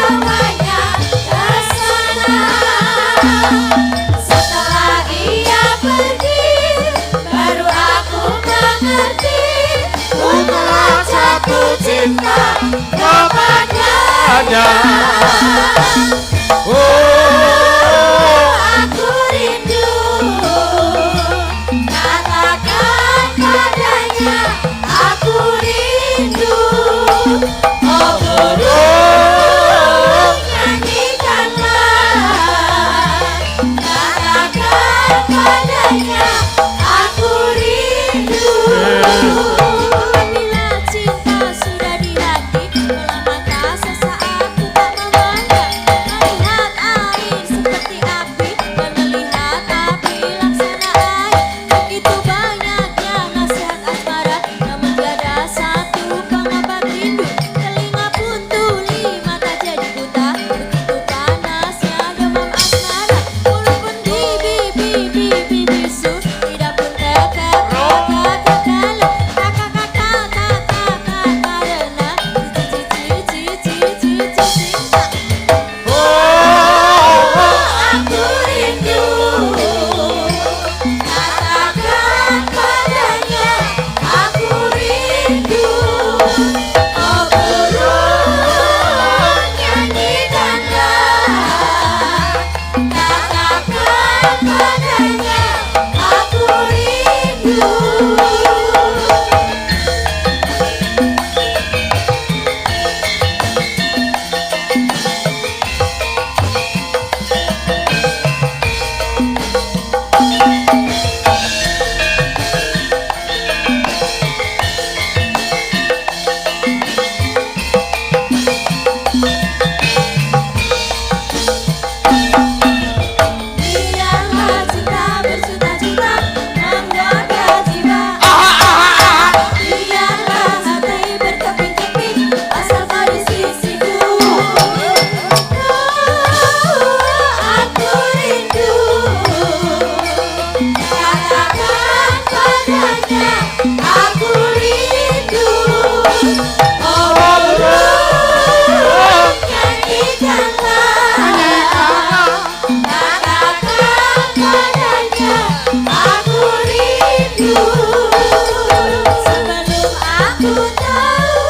dibawanya ke sana. Setelah ia pergi, baru aku mengerti ku telah jatuh cinta kepadanya. Aku rindu, katakan padanya aku rindu. Oh burung, nyanyikanlah, katakan padanya aku rindu. Apabila cinta sudah dirati, bola mata sesaat ku tak memandang. Melihat air seperti api, melihat api laksana air. Begitu banyaknya nasihat asmara, namun tiada satu pengobat rindu. Telinga pun tuli, mata jadi buta. Begitu panasnya demam asmara. Mulut pun bisu, lidah pun tetep kekal. Karena cinta. Aku rindu, katakan padanya aku rindu. Oh burung, nyanyikanlah, katakan padanya aku rindu. Biarlah cinta berjuta-juta menggoda jiwa. Biarlah hati berkeping-keping asal kau di sisiku. Aku rindu, katakan padanya aku rindu. Oh burung, nyanyikanlah, katakan padanya aku rindu. Sebelum aku tahu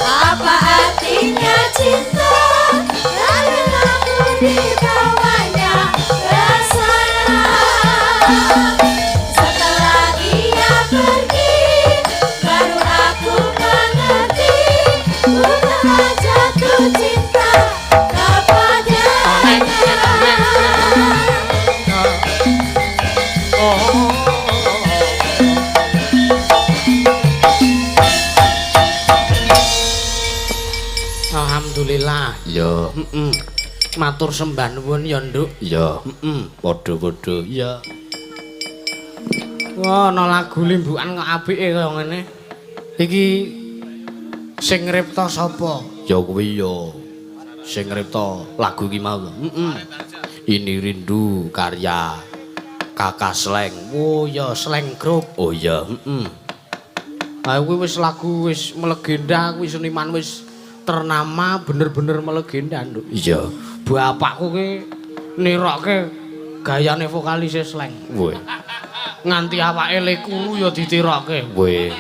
apa artinya cinta, rela aku dibawanya ke sana. Setelah ia pergi, baru aku mengerti ku telah jatuh cinta kepadanya. Alhamdulillah. Ya, Matur sembah nuwun ya, Nduk. ya, padha-padha. Ya. Wah, ana lagu limbukan kok apike kaya ngene. Iki sing ngripta sapa? Ya kuwi ya sing ngripta lagu iki mau. Ini rindu karya Kakak Sleng. Oh ya, Sleng Group. Oh ya, Ah kuwi wis lagu wis melegenda, kuwi seniman wis ternama, bener-bener melegenda, Nduk. iya. Bapakku ki nirokke gayane vokalis Sleng. Woi, Nganti awake leku ya ditirokke. woi.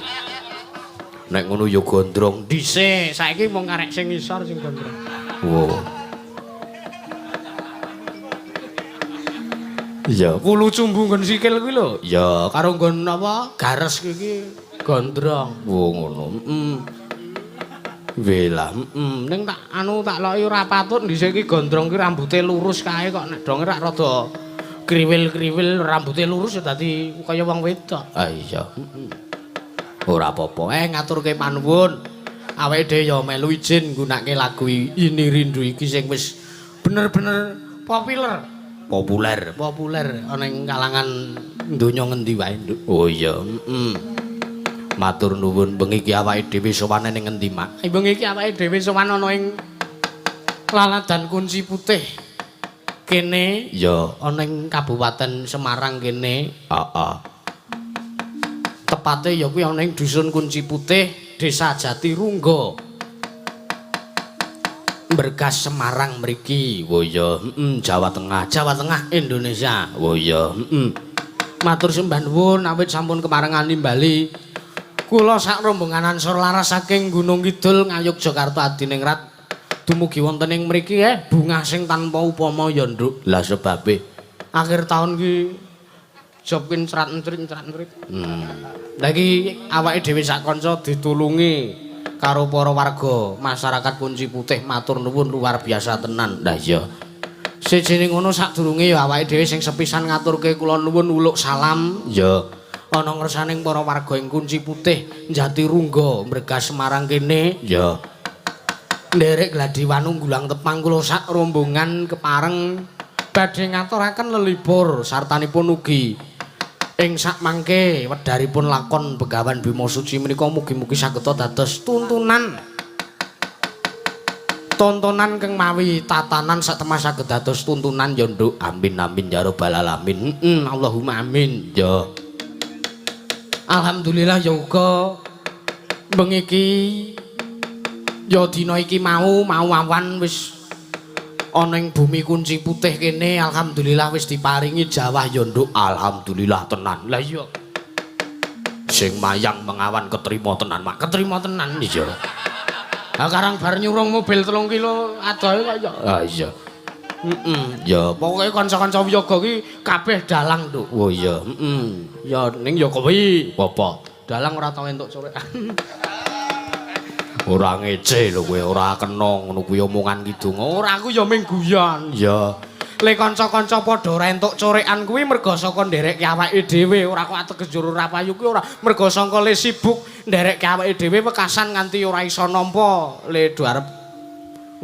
Nek ngono ya gondrong. Dhisik, saiki mung arek sing ngisor sing gondrong. Wow. Iya, Wulu cumbu nggon sikil kuwi lho. ya. Karo nggon apa? Gares iki gondrong. Wo ngono. Wela, Ning tak tak loki ora patut dhisik iki gondrong ki rambuté lurus kae kok nek dong rak rada kriwil-kriwil rambuté lurus ya dadi kaya wong wedok. Ah iya. Ora apa-apa. Ngaturke panuwun. Awake dhewe ya melu izin nggunakake lagu Ini Rindu iki sing wis bener-bener populer ana ing kalangan donya ngendi wae, Nduk. Oh iya, Matur nuwun bengi iki awake dhewe sowan ning ngendi, Mak? Bengi iki awake dhewe sowan ana ing Laladan Kunci Putih. Kene Ya, ana ing Kabupaten Semarang kene. heeh. Tepate ya kuwi ana ing Dusun Kunci Putih, Desa Jatirungga. Berkas Semarang mriki. Oh iya, Jawa Tengah Indonesia. Oh iya, Matur sembah nuwun awit sampun keparengan nimbali. Kula sak rombongan ansor laras saking Gunung Kidul Ngayogyakarta Adiningrat dumugi wonten ing mriki bungah sing tanpa upama ya nduk. Lah sebabe akhir tahun ki job ki crat-crit. Lah iki awake dhewe sak kanca ditulungi karo para warga masyarakat Kunci Putih matur nuwun luar biasa tenan. Lah iya. Sejene ngono sadurunge ya awake dhewe sing sepisan ngaturke kula nuwun uluk salam ya ana ngersaning para warga ing Kunci Putih Jatirungga Bergas Semarang kene ya nderek Gladiwanu Gulang Tepang kula sak rombongan kepareng badhe ngaturaken lelipur sartanipun ugi ing sak mangke wedharipun lakon Begawan Bima Suci menika mugi-mugi saged dados tontonan kang mawi tatanan satemas saged dados tuntunan ya nduk. Amin amin ya rabbal alamin. Allahumma amin ya. Alhamdulillah ya uga bengi iki ya dina iki mau awan wis ana ing bumi Kunci Putih kene alhamdulillah wis diparingi jawah ya nduk. Alhamdulillah tenan. Lah iya. Sing mayang mengawan ketrima tenan, Mak. Ketrima tenan iya. Lah karang bar nyurung mobil 3 kilo adohe kok ya. Ah iya. Ya pokoke kanca-kanca wiyaga ki kabeh dalang, Nduk. Oh iya, Ya ning ya kuwi apa? Dalang ora tau entuk corekan. Ora ngece lho kowe, ora kena ngono kuwi omongan kidung. Ora aku ya ming guyon. Ya. Le kanca-kanca padha ora entuk corekan kuwi merga saka nderekke awake dhewe, ora kok ateges juru rapayu kuwi ora merga saka le sibuk nderekke awake dhewe wekasan nganti ora iso nampa le do arep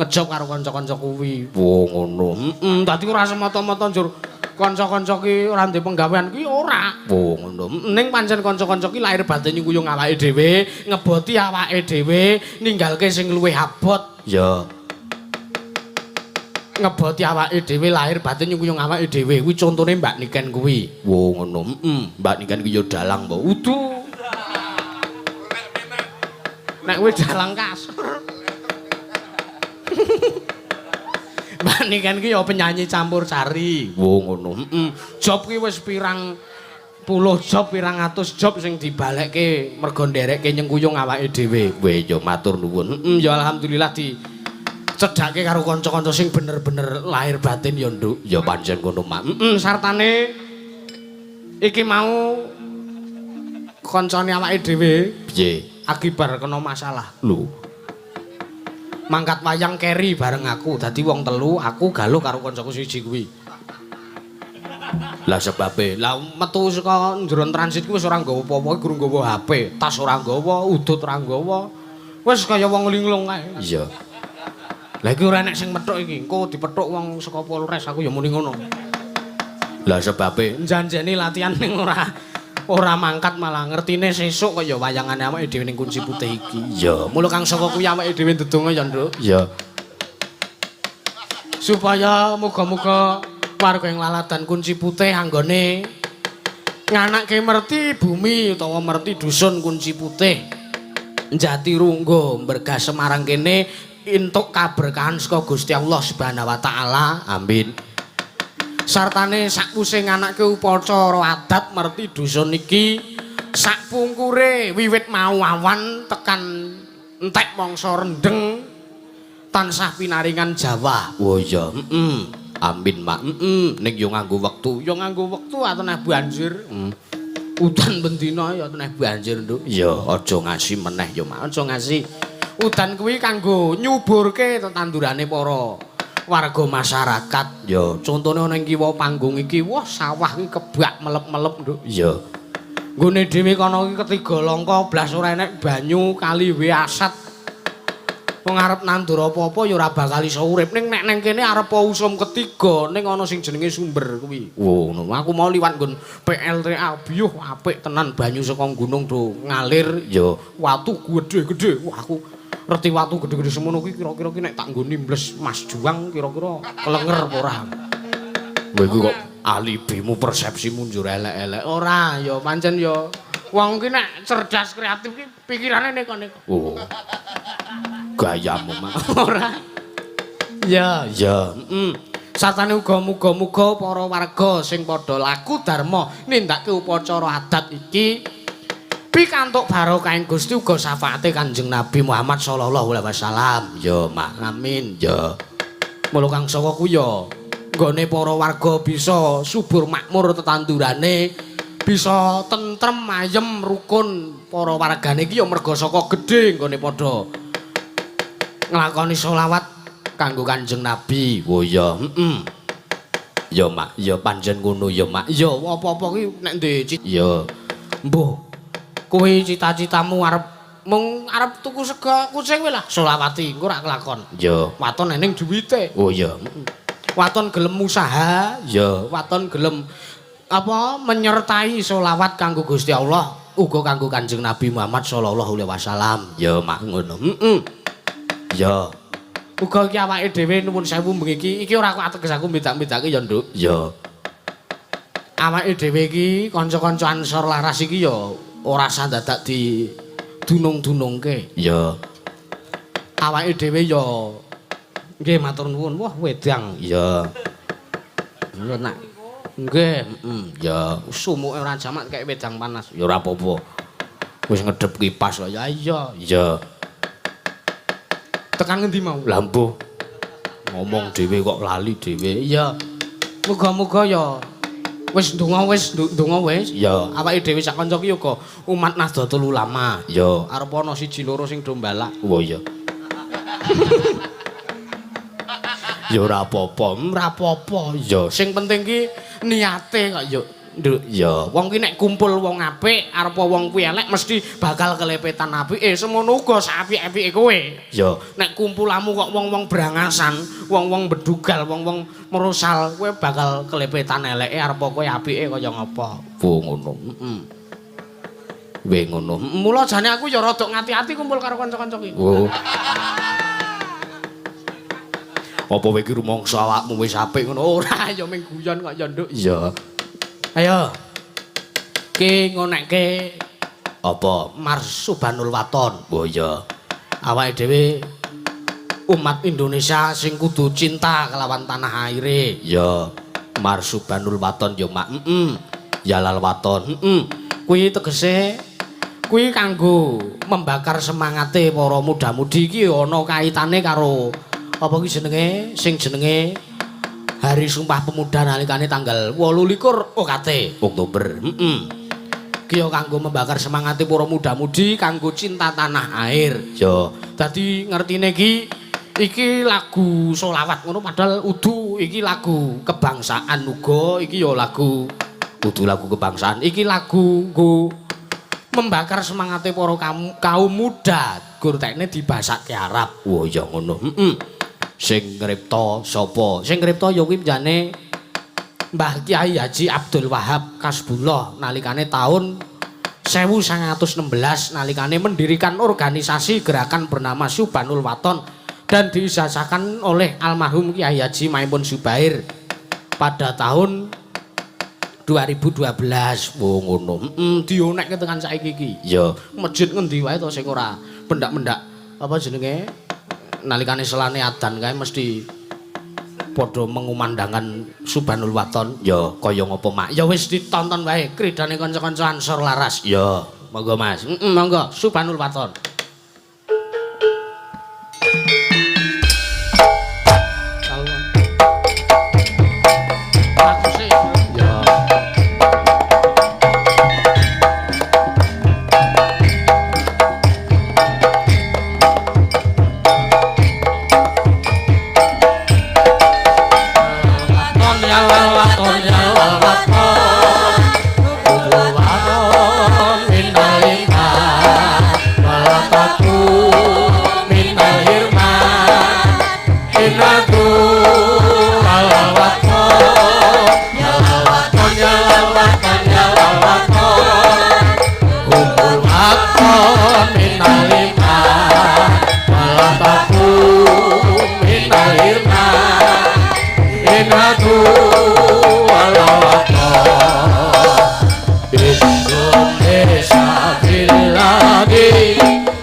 ngejob karo kanca-kanca kuwi. Wo ngono. Dadi ora semata-mata njur kanca-kanca ki ora ndek penggawean ki ora. Wo ngono. Ning pancen kanca-kanca ki lahir batin nyuyung awake dhewe, ngeboti awake dhewe, ninggalke sing luwih abot. Ya. Ngeboti awake dhewe lahir batin nyuyung awake dhewe. Kuwi contone Mbak Niken kuwi. Wo ngono. Mbak Niken ki ya dalang mbok. Udu. Nek kowe dalang kasur. Mbak Niken ki ya penyanyi campur sari. Wo ngono. Job ki wis pirang puluh job, pirang atus job sing dibalekke mergo nderekke nyengkuyung awake dhewe. Weh ya matur nuwun. Ya alhamdulillah dicedhake karo kanca-kanca sing bener-bener lahir batin ya nduk. Ya pancen ngono, Mak. Sartane iki mau kancane awake dhewe piye? Akibar kena masalah. Lho. Mangkat wayang keri bareng aku dadi wong telu aku galuh karo kancaku siji kuwi. Lah sebabe lah metu saka njero transit kuwi wis ora nggawa apa-apa guru nggawa HP, tas ora nggawa, udut ora nggawa. Wis kaya wong linglung kae. Iya. Lah iki ora enek sing methuk iki, engko dipethuk wong saka Polres aku ya muni ngono. Lah sebabe janjeni latihan ning ora mangkat malah ngertine sesuk kaya wayangane awake dhewe ning Kunci Putih iki. Ya, mula kang saka kuwi awake dhewe ndedonga ya, Nduk. Ya. Supaya muga-muga warga ing laladan Kunci Putih anggone nganakke merti bumi utawa merti dusun Kunci Putih. Jatirungga Bergas Semarang kene entuk kaberkahan saka Gusti Allah Subhanahu wa taala. Amin. Sartane sakwise nganake upacara adat merti dusun iki sakpungkure wiwit mau awan tekan entek mangsa rendeng tansah pinaringan Jawa. Oh iya, amin, Mak. Ning yo nganggo wektu, ateneh banjir. Udan bendina ya ateneh banjir, Nduk. Ya aja ngasi meneh ya, Mak. Aja ngasi. Udan kuwi kanggo nyuburke tetandurane para warga masyarakat. Ya, contone ana ing kiwa panggung iki, wah sawah iki kebak melep-melep, Nduk. Ya. Nggone dhewe kono iki ketiga langka blas ora enek banyu kali we asat. Wong arep nandur apa-apa ya ora bakal iso urip. Ning nek nang kene arep usum ketiga ning ana sing jenenge sumber kuwi. Wo, ngono. Aku mau liwat nggon PLTA biyuh apik tenan banyu saka gunung do ngalir ya watu gedhe-gedhe. Wah, aku ngerti watu gede-gede semono kuwi kira-kira ki nek tak nggo nimbles Mas Juang kira-kira kelenger apa ora. Kowe iku kok alibimu persepsimu njur elek-elek. Ora ya pancen ya wong ki nek cerdas kreatif ki pikirane neko-neko. Oh. Gayamu Mak. Ora. Ya, ya. Sartane uga muga-muga para warga sing padha laku dharma nindakake upacara adat iki pikantuk barokahing Gusti uga syafaate Kanjeng Nabi Muhammad sallallahu alaihi wasallam. Ya, Mak. Amin. Ya. Mula kang saka ku ya nggone para warga bisa subur makmur tetandurane, bisa tentrem ayem rukun para wargane iki ya merga saka gedhe nggone padha nglakoni selawat kanggo Kanjeng Nabi. Oh ya, Ya, Mak. Ya pancen ngono ya, Mak. Ya apa-apa ki nek ndek ya. Mbuh. Kowe cita-citamu mung arep tuku sega kucing wae lah selawati engko ora kelakon. Ya, waton eneng duwite. Oh ya. Waton gelem usaha, ya, waton gelem apa menyertai selawat kanggo Gusti Allah uga kanggo Kanjeng Nabi Muhammad sallallahu alaihi wasallam. Ya, Mak ngono. Ya. Uga iki awake dhewe nuwun sewu bengi iki ora kok ateges aku medak-medake ya, Nduk. Ya. Awake dhewe iki kanca-kanca Ansor Laras iki ya ora sah dadak di dunung-dunungke. Ya. Awake dhewe ya nggih matur nuwun. Wah, wedang. Ya. Ya nak. Nggih, ya sumuke ora jamak kaya wedang panas. Ya ora apa-apa. Wis ngedhep kipas kok. Ya iya. Ya. Tekan ngendi mau? Lah mbuh. Ngomong dhewe kok lali dhewe. Ya. Muga-muga ya wis ndonga wis. Ya, awake dhewe sak kanca ki uga umat Nahdlatul Ulama. Ya, arep ana siji loro sing do mbalak. Oh ya. Ya ora apa-apa, ora apa-apa. Ya, sing penting ki niate kok ya. Nduk, ya. Wong ki nek kumpul wong apik arep wong kuwi elek mesti bakal kelepetan apike. Semono uga sapik-apike kowe. Ya, nek kumpulamu kok wong-wong brangasan, wong-wong bedugal, wong-wong merusal, kowe bakal kelepetan eleke arep kowe apike kaya ngapa. Bu ngono. Weh ngono. Mula jane aku ya rada ngati-ati kumpul karo kanca-kanca ki. Oh. Apa kowe ki rumangsa awakmu wis apik ngono? Ora, ya mung guyon kok ya, Nduk. Iya. Ayo. Ki ngonekke apa? Mars Subhanul Waton. Oh iya. Awake dhewe umat Indonesia sing kudu cinta kelawan tanah aire. Ya. Mars Subhanul Waton ya, Mak. Yalal Waton. Kuwi tegese kuwi kanggo membakar semangate para muda-mudi iki ana kaitane karo apa ki jenenge sing jenenge Hari Sumpah Pemuda nalikane tanggal 28 Oktober. Ki yo kanggo membakar semangate para muda-mudi kanggo cinta tanah air. Yo, dadi ngertine iki lagu selawat ngono padahal udu iki lagu kebangsaan uga, iki yo lagu udu lagu kebangsaan. Iki lagu nggo membakar semangate para kaum muda. Gur tekne dibasake Arab. Wah, ya ngono. Sing ngripta sapa? Sing ngripta ya kuwi jane Mbah Kyai Haji Abdul Wahab Kasbullah nalikane taun 1916 nalikane mendirikan organisasi gerakan bernama Subhanul Waton dan diisahkan oleh almarhum Kyai Haji Maimun Zubair pada tahun 2012. Oh ngono. Dionekke tekan saiki iki. Ya, masjid ngendi wae to sing ora pendak-pendak apa jenenge? Nalikane selane adzan kae mesti padha mengumandangkan Subhanul Waton. Ya, kaya ngopo, Mak? Ya wis ditonton wae kridane kanca-kanca Ansor Laras. Ya, monggo Mas. Monggo Subhanul Waton.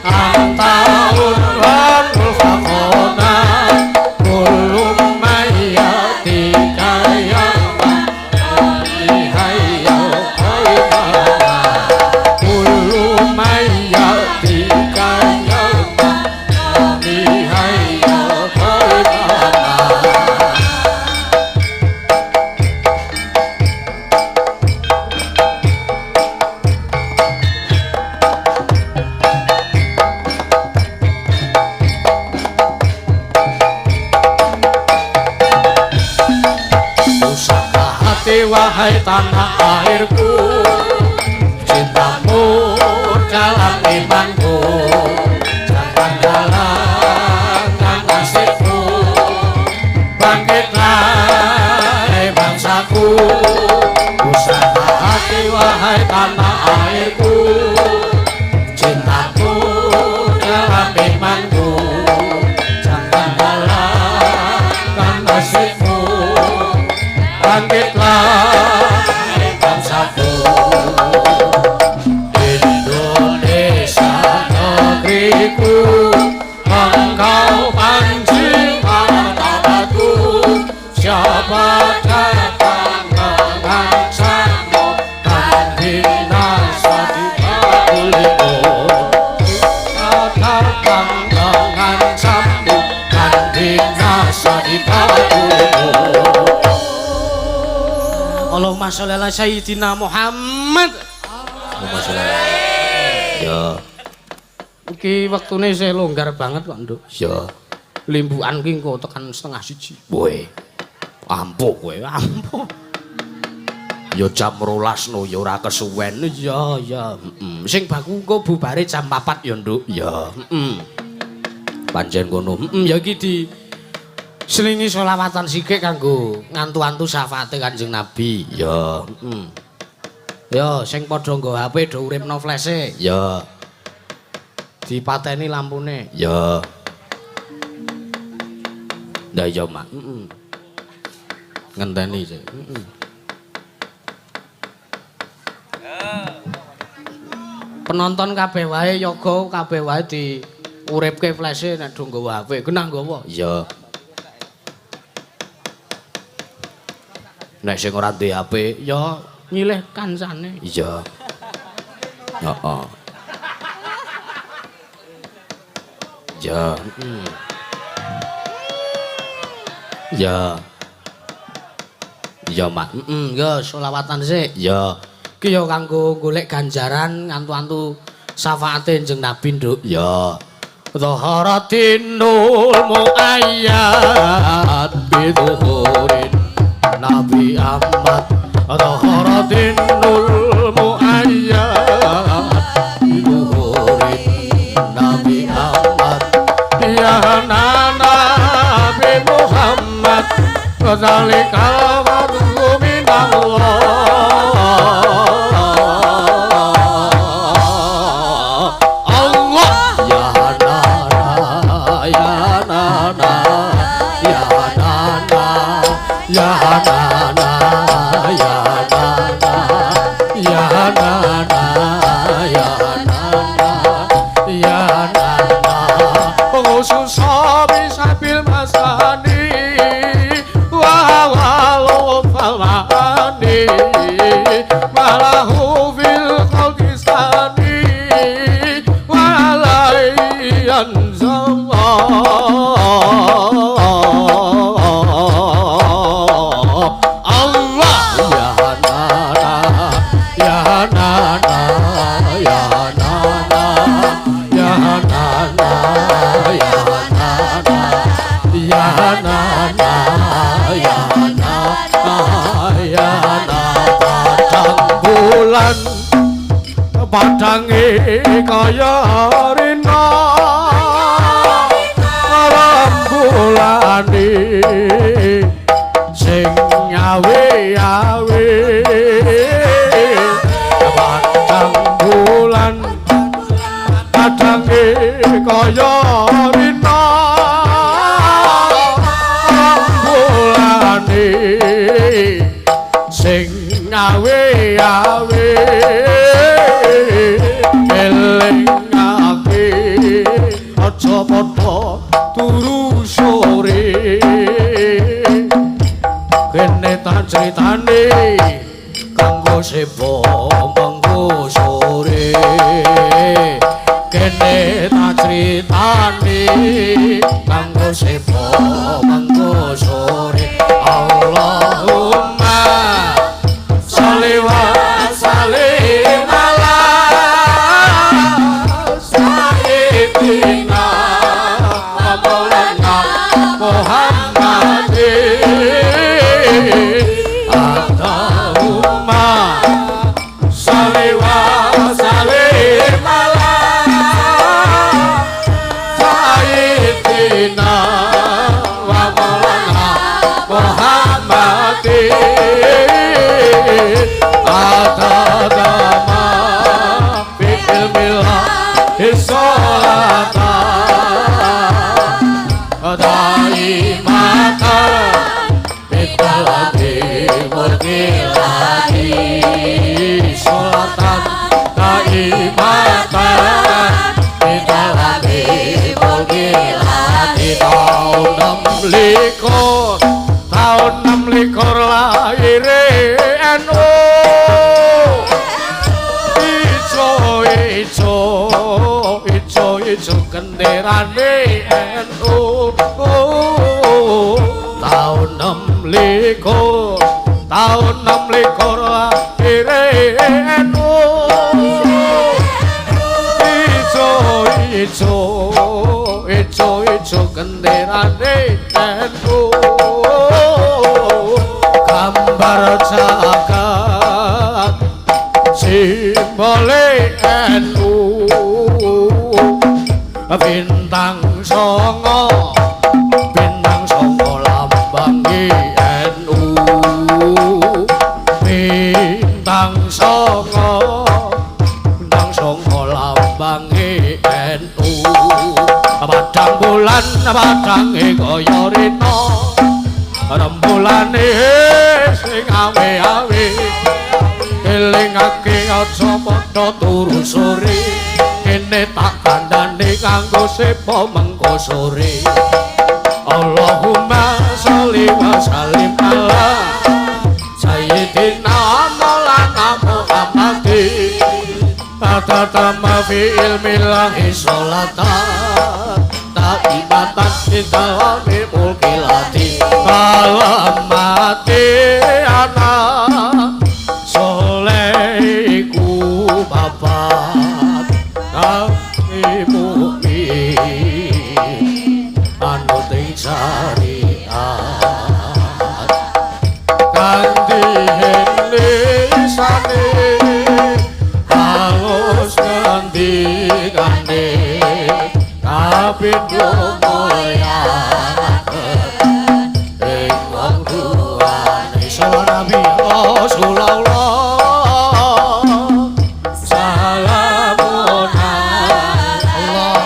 Antaun lan mulfaqona kullu hati wahai tanah airku, cintamu dalam imanku, jangan galangkan nasibku, bangkitlah bangsaku, usaha hati wahai tanah airku, cintamu dalam imanku, jangan galangkan nasibku, bangkitlah bangsaku. Indonesia negeriku, engkau pancing martabatku, siapa datang mengancammu, kan binasa di bahulimu. Datang mengancammu, kan binasa di bahulimu. Allahumma sholli ala sayyidina Muhammad. Allahumma sholli ala. Ya. Iki wektune isih longgar banget kok, Nduk. Ya. Limbukan ki engko tekan 1:30. Woe. Ampuh kowe, ampuh. Ya jam 12 no ya ora kesuwen. Ya, ya. Sing baku engko bubare jam 4 ya, Nduk. Ya, Pancen ngono. Ya iki di selingi sholawatan sikik kanggo ngantu-antu syafaate Kanjeng Nabi. Ya, Ya, sing padha nggo HP do uripno flashe. Ya. Dipateni lampune. Ya. Ndak ya, Mak. Ngenteni sik. Penonton kabeh wae yoga kabeh wae di uripke flashe nek do nggawa HP. Genah nggawa. Ya. Nek sing ora duwe HP ya nyilih kancane. Iya. Heeh. Ya. Ya. Ya, Mak. Ya selawatan sik. Ya. Ki ya kanggo golek ganjaran ngantu-antu syafaate Kanjeng Nabi, Nduk. Ya. Dhaharatinul muayyad biduhurin Nabi Ahmad. Dhaharatinul muayyad biduhurin Nabi Ahmad. Ya Nabi Muhammad Zalikal fadlu minallah. Allah ya nana ya nana ya nana ya nana ya nana ya nana ya nana ya nana khusus bisa bil masani falmani malahu fil khalqistani walaiyan Allah ya nana ya nana ya nana ya nana ya nana ya nana ya nana padang bulan padange kaya rina rembulane sing awe-awe padang bulan padange kaya rina rembulane sing awe-awe elingake aja padha turu sore kene tak critane kanggo sepo mengko sore kene tak critane kanggo sepo mengko sore Allahumma sholli wa sallim ala sayyidina Muhammadin tadama fil milah isolatan daimatan bitalati murkilati isolatan daimatan bitalati murkilati tahun 6 lahire NU ijo kenderane NU tahun 6 lahire NU ijo kenderane NU gambar jagat simbole NU bintang songo lambang NU bintang songo lambang NU padang bulan padange kaya rena rembulane sing awe-awe elingake aja padha turu sore kene tak kandhane kanggo sepo mengko sore Allahumma sholli wa sallim ala sayyidina maulana Muhammadin tatama fi ilmillahi sholatan taibatan ditawami mulkilati alamati anak soleku bapak ibu anu ting syariat kanthi lisane halus ngendikane kapindho mulya ing wong tuane Nabi Rasulullah salamun Allah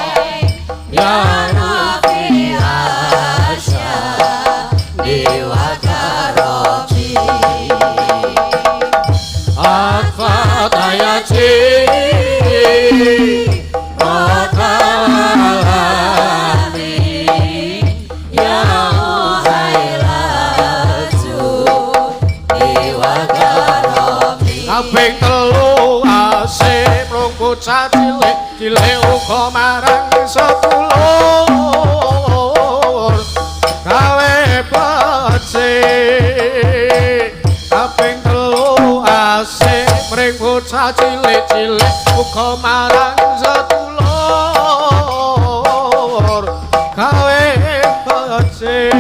ya Rabbi asya diwakarabi Al-Fatayati kaping telu asih mrungku cilik uga marang sedulur gawe becik kaping telu asih mrungku cilik uga marang sedulur gawe becik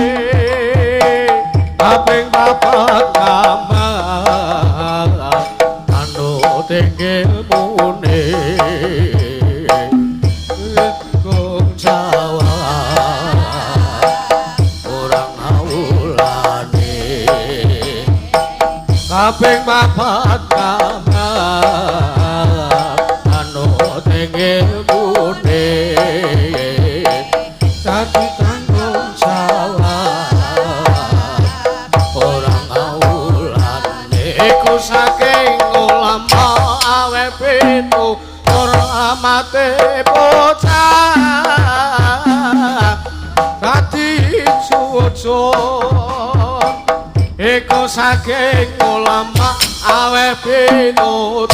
kaping papat ngamal tinggil mune kong Jawa orang haulane kaping papat kamar anu tinggil mune dadi tanggung jawab orang haulane iku saking ulama awe pitu amate bocah dadi cucuk iku saking ulama awe pitu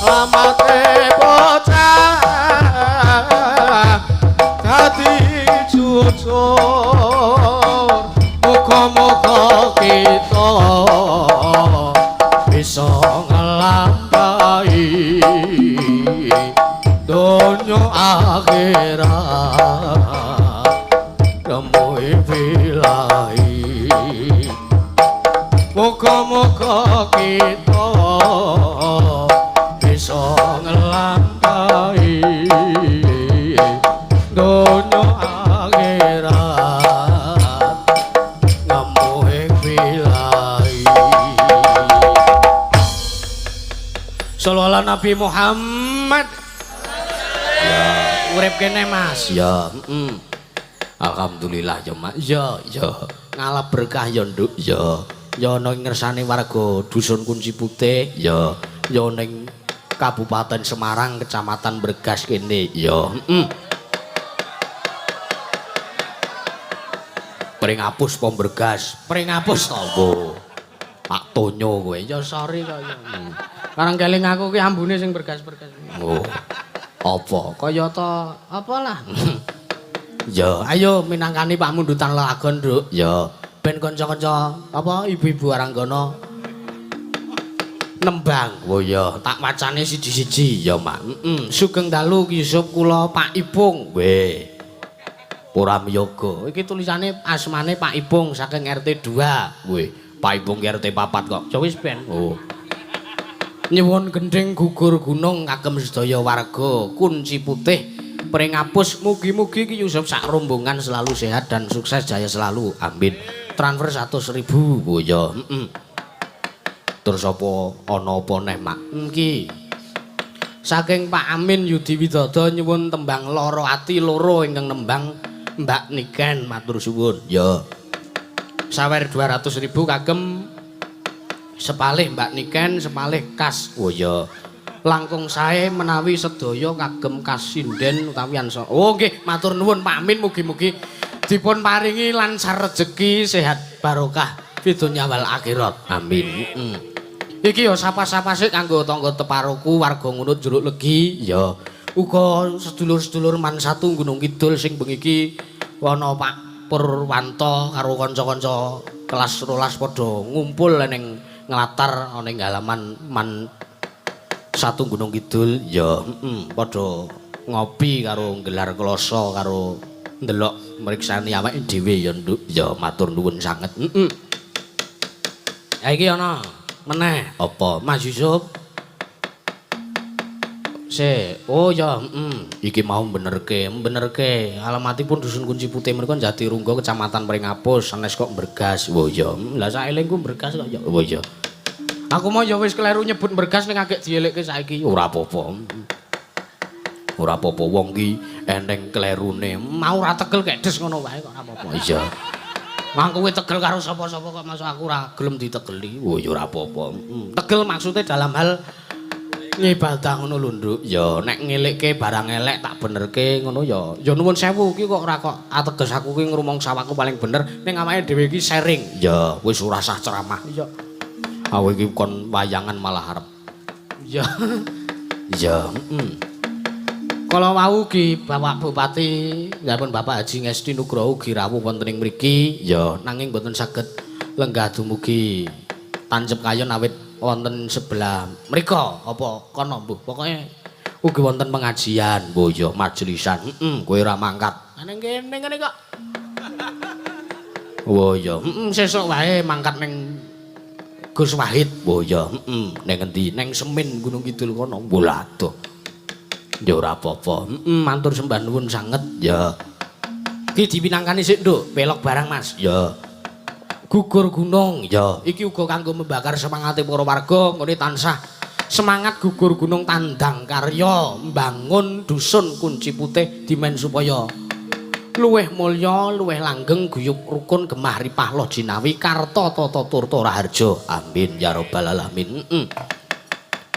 amate bocah dadi cucuk muga-muga kita bisa nglampahi donya akhirat kemuhe bilahi muga-muga kita bisa nglampahi donya akhirat kemuhe bilahi Shallallahu ala Nabi Muhammad. Ya, urip kene Mas. Ya, Alhamdulillah ya Mak. Ya, ngalap berkah ya Nduk. Ya. Ya ana ing ngersane warga Dusun Kunci Putih. Ya. Ya ning Kabupaten Semarang, Kecamatan Bergas kene. Ya, Pringapus pom Bergas. Pringapus to, Bu. Pak Tonyo kowe. Ya sorry kok ya. Karang keling aku ki ambune sing bergas-bergas. Oh. Apa? Kaya ta apalah. Ya, ayo minangkani Pak Mundutan Lagon, Nduk. Ya, ben kanca-kanca apa ibu-ibu Aranggana nembang. Oh ya, tak wacane siji-siji ya, Mak. Sugeng dalu Yusuf kula Pak Ipung. Weh. Puramyoga. Iki tulisane asmane Pak Ipung saking RT 2. Weh, Pak Ipung RT 4 kok. Ya wis ben. Oh. Nyuwun gendhing gugur gunung kagem sedaya warga Kunci Putih Pringapus, mugi-mugi Ki Yusuf sak rombongan selalu sehat dan sukses jaya selalu. Amin. Transfer 100.000. Oh ya, Terus apa ana apa neh, Mak? Niki. Saking Pak Amin Yudi Widodo nyuwun tembang Loro Ati Loro ingkang nembang Mbak Niken, matur suwun. Ya. Sawer 200.000 kagem sepalih Mbak Niken, sepalih kas. Oh ya. Langkung sae menawi sedaya kagem kasinden utawi ansa. Oh nggih, matur nuwun Pak Amin, mugi-mugi dipun paringi lancar rejeki, sehat barokah fidunya wal akhirat. Amin. Iki ya sapa-sapa sik kanggo tangga teparoku warga ngunut Jeruk Legi ya. Uga sedulur-sedulur Man Satu Gunung Kidul sing bengi iki ana Pak Purwanto karo kanca-kanca kelas 12 padha ngumpul ning nglatar ana ing halaman Man Satu Gunung Kidul ya, padha ngopi karo gelar kloso karo ndelok mriksani awake dhewe ya Nduk. Ya matur nuwun sanget. Ya iki ana meneh apa Mas Yusuf? Oh ya, iki mau benerke alamatipun Dusun Kunci Putih menika Jatirungga Kecamatan Pringapus sanes kok Bergas. Oh ya, lah saelingku Bergas kok ya. Oh ya. Aku mau ya wis kleru nyebut Bergas ning agek dielekke saiki. Ora apa-apa. Ora apa-apa wong ki eneng klerune. Mau ora tegel kedes ngono wae kok ora apa-apa. Iya. Mangko kowe tegel karo sapa-sapa kok masuk aku ora gelem ditegeli. Oh ya ora apa-apa. Tegel maksudnya dalam hal ngibadah ngono lho, Nduk. Ya nek ngelekke barang elek tak benerke ngono ya. Ya nuwun sewu iki kok ora kok ateges aku ki ngrumangsa awakku paling bener ning awake dhewe iki sharing. Ya wis ora sah ceramah. Iya. Awe iki kon wayangan malah arep. Ya. Ya, Kala wau ki Bapak Bupati, nyampun Bapak Haji Ngesti Nugroho ugi rawuh wonten ing mriki, ya nanging boten saged lenggah dumugi tancep kayon awit wonten sebelah mrika apa kono mbuh. Pokoke ugi wonten pengajian, mbuh ya majelisan. Kowe ora mangkat. Ning kene ngene kok. Oh ya, sesuk wae mangkat ning Gus Wahid. Oh ya, ning endi? Ning Semin Gunung Kidul kono. Bola adoh. Ya ora apa-apa. Matur sembah nuwun sanget. Ya. Ki dipinangkani sik, Nduk. Pelok barang, Mas. Ya. Gugur gunung. Ya. Iki uga kanggo membakar semangate para warga ngene tansah semangat gugur gunung tandang karya mbangun Dusun Kunci Putih dimen supaya luweh mulya, luweh langgeng, guyub rukun, gemah ripah loh jinawi karta tata turta raharja. Amin ya rabbal alamin.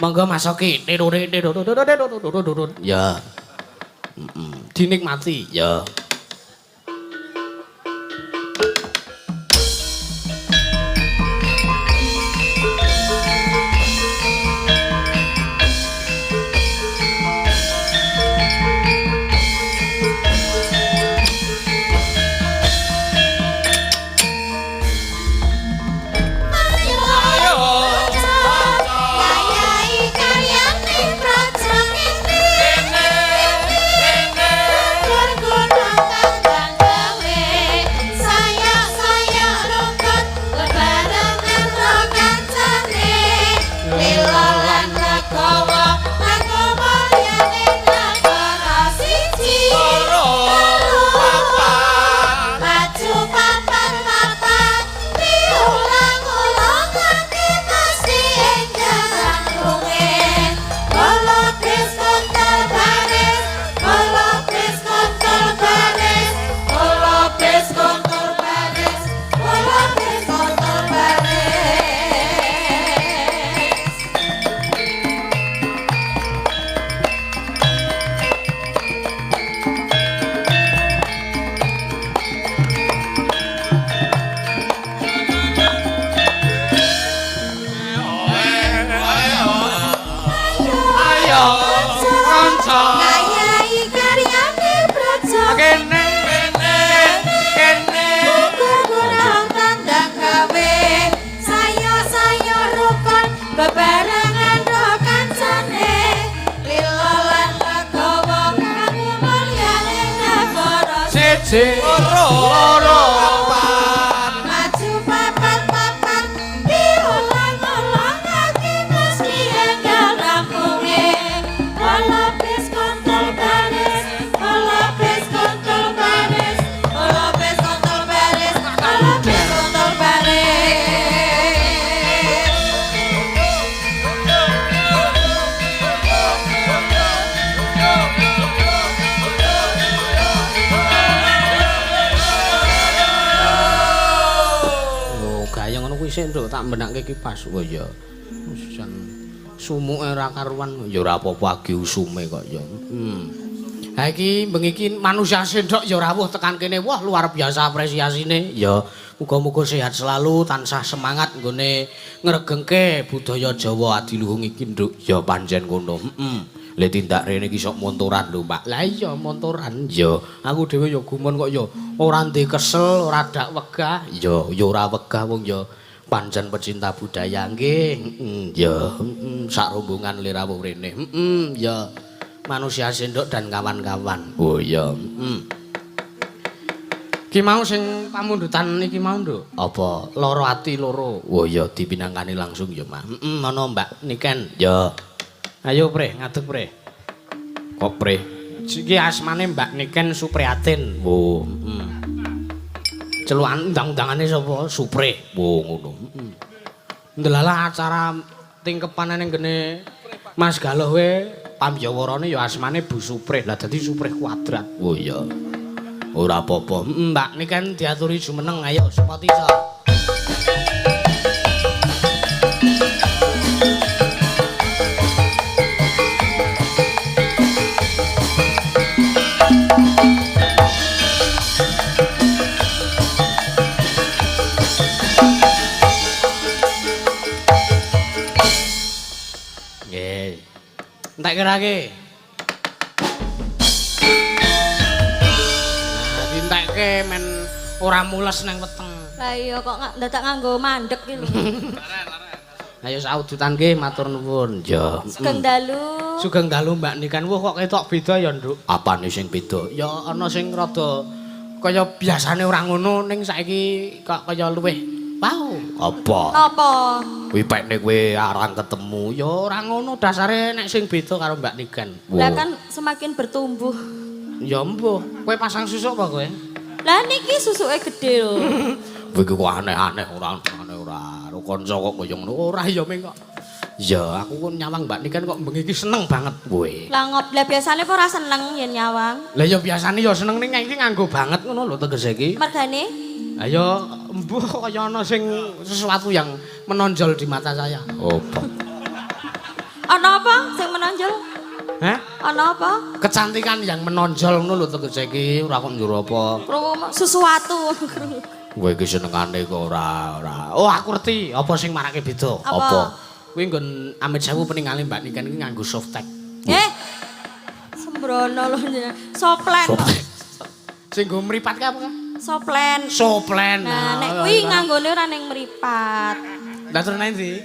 Monggo masoki. Ya. Dinikmati. Ya. Karya praja ngayahi karyane praja kene ukur kurang tandang gawe sayo rukun bebarengan do kancane lilo lan legowo kang mulyane negara siji loro papat maju papat diulang-ulang lagi meski enggal rampunge olopis kontol baris olopis kontol baris olopis kontol baris olopis kontol baris oh gayeng ngono kuwi sik nduk tak mbenakke kipas oh ya jan sumuke ora karuan ya ora apa-apa agi usume kok ya ha iki bengi iki manusia sendok ya rawuh tekan kene wah luar biasa apresiasine ya muga-muga sehat selalu tansah semangat nggone ngregengke budaya Jawa adiluhung iki nduk ya pancen ngono le tindak rene iki sok montoran lho Pak lah iya montoran ya aku dhewe ya gumun kok ya ora ndek kesel ora dak wegah ya ora wegah wong ya pancen pecinta budaya nggih ya sak rombongan le rawuh rene ya manusia sendok dan kawan-kawan. Oh iya. Ki mau sing pamundutan iki mau, Nduk. Apa? Loro ati loro. Oh iya dipinangkani langsung ya, Mak. Ana Mbak Niken. Ya. Ayo, Pre, ngadeg, Pre. Kok, Pre? Iki asmane Mbak Niken Supriyatin. Oh, Celukan undang-undangane sapa? Supre. Oh, ngono. Ndelalah acara tingkepan ning gene Mas Galoh we pamjawarane ya asmane Bu Suprih. Lah dadi Suprih kuadrat. Oh iya. Ora apa-apa. Mbak niki kan diaturi jumeneng ayo sepatisa. Nggih. Entek kerake. Nah, dintekke men ora mules nang weteng. Lah iya kok dadak nganggo mandek iki lho. Ayo saudutan nggih matur nuwun. Ya. Sugeng dalu. Sugeng dalu Mbak Niken. Wah kok ketok beda ya, Nduk. Apane sing beda? Ya ana sing rada kaya biasane ora ngono ning saiki kok kaya luwih wow. Apa? Napa? Kuwi pekne kowe arang ketemu ya ora ngono dasare nek sing beda karo Mbak Niken. Lah kan semakin bertumbuh. Ya mbuh, kowe pasang susuk apa kowe? Lah niki susuke gede lho. Kowe kok aneh-aneh ora karo kanca kok kaya ngono. Ora ya ming kok. Ya aku kon nyawang Mbak Niken kok bengi iki seneng banget kowe. Lah lah biasane ora seneng yen nyawang. Lah ya biasane ya seneng ning iki nganggo banget ngono lho tegese iki. Mergane? Ayo mbuh kaya ana sing sesuatu yang menonjol di mata saya. Apa? Ana apa sing menonjol? Hah? Ana apa? Kecantikan yang menonjol ngono lho tegese iki ora kok njur apa. Krungu sesuatu. Kowe iki senengane kok ora. Oh aku ngerti apa sing marake beda. Apa? Kuwi nggon Amit Sewu peningale Mbak Niken iki nganggo softtek. Sembrono lho jenengan. Soplen. Sing nggo mripat ka apa? Soplen. Soplen. Nah, nek kuwi nganggone ora ning mripat. Lah terus nang ndi?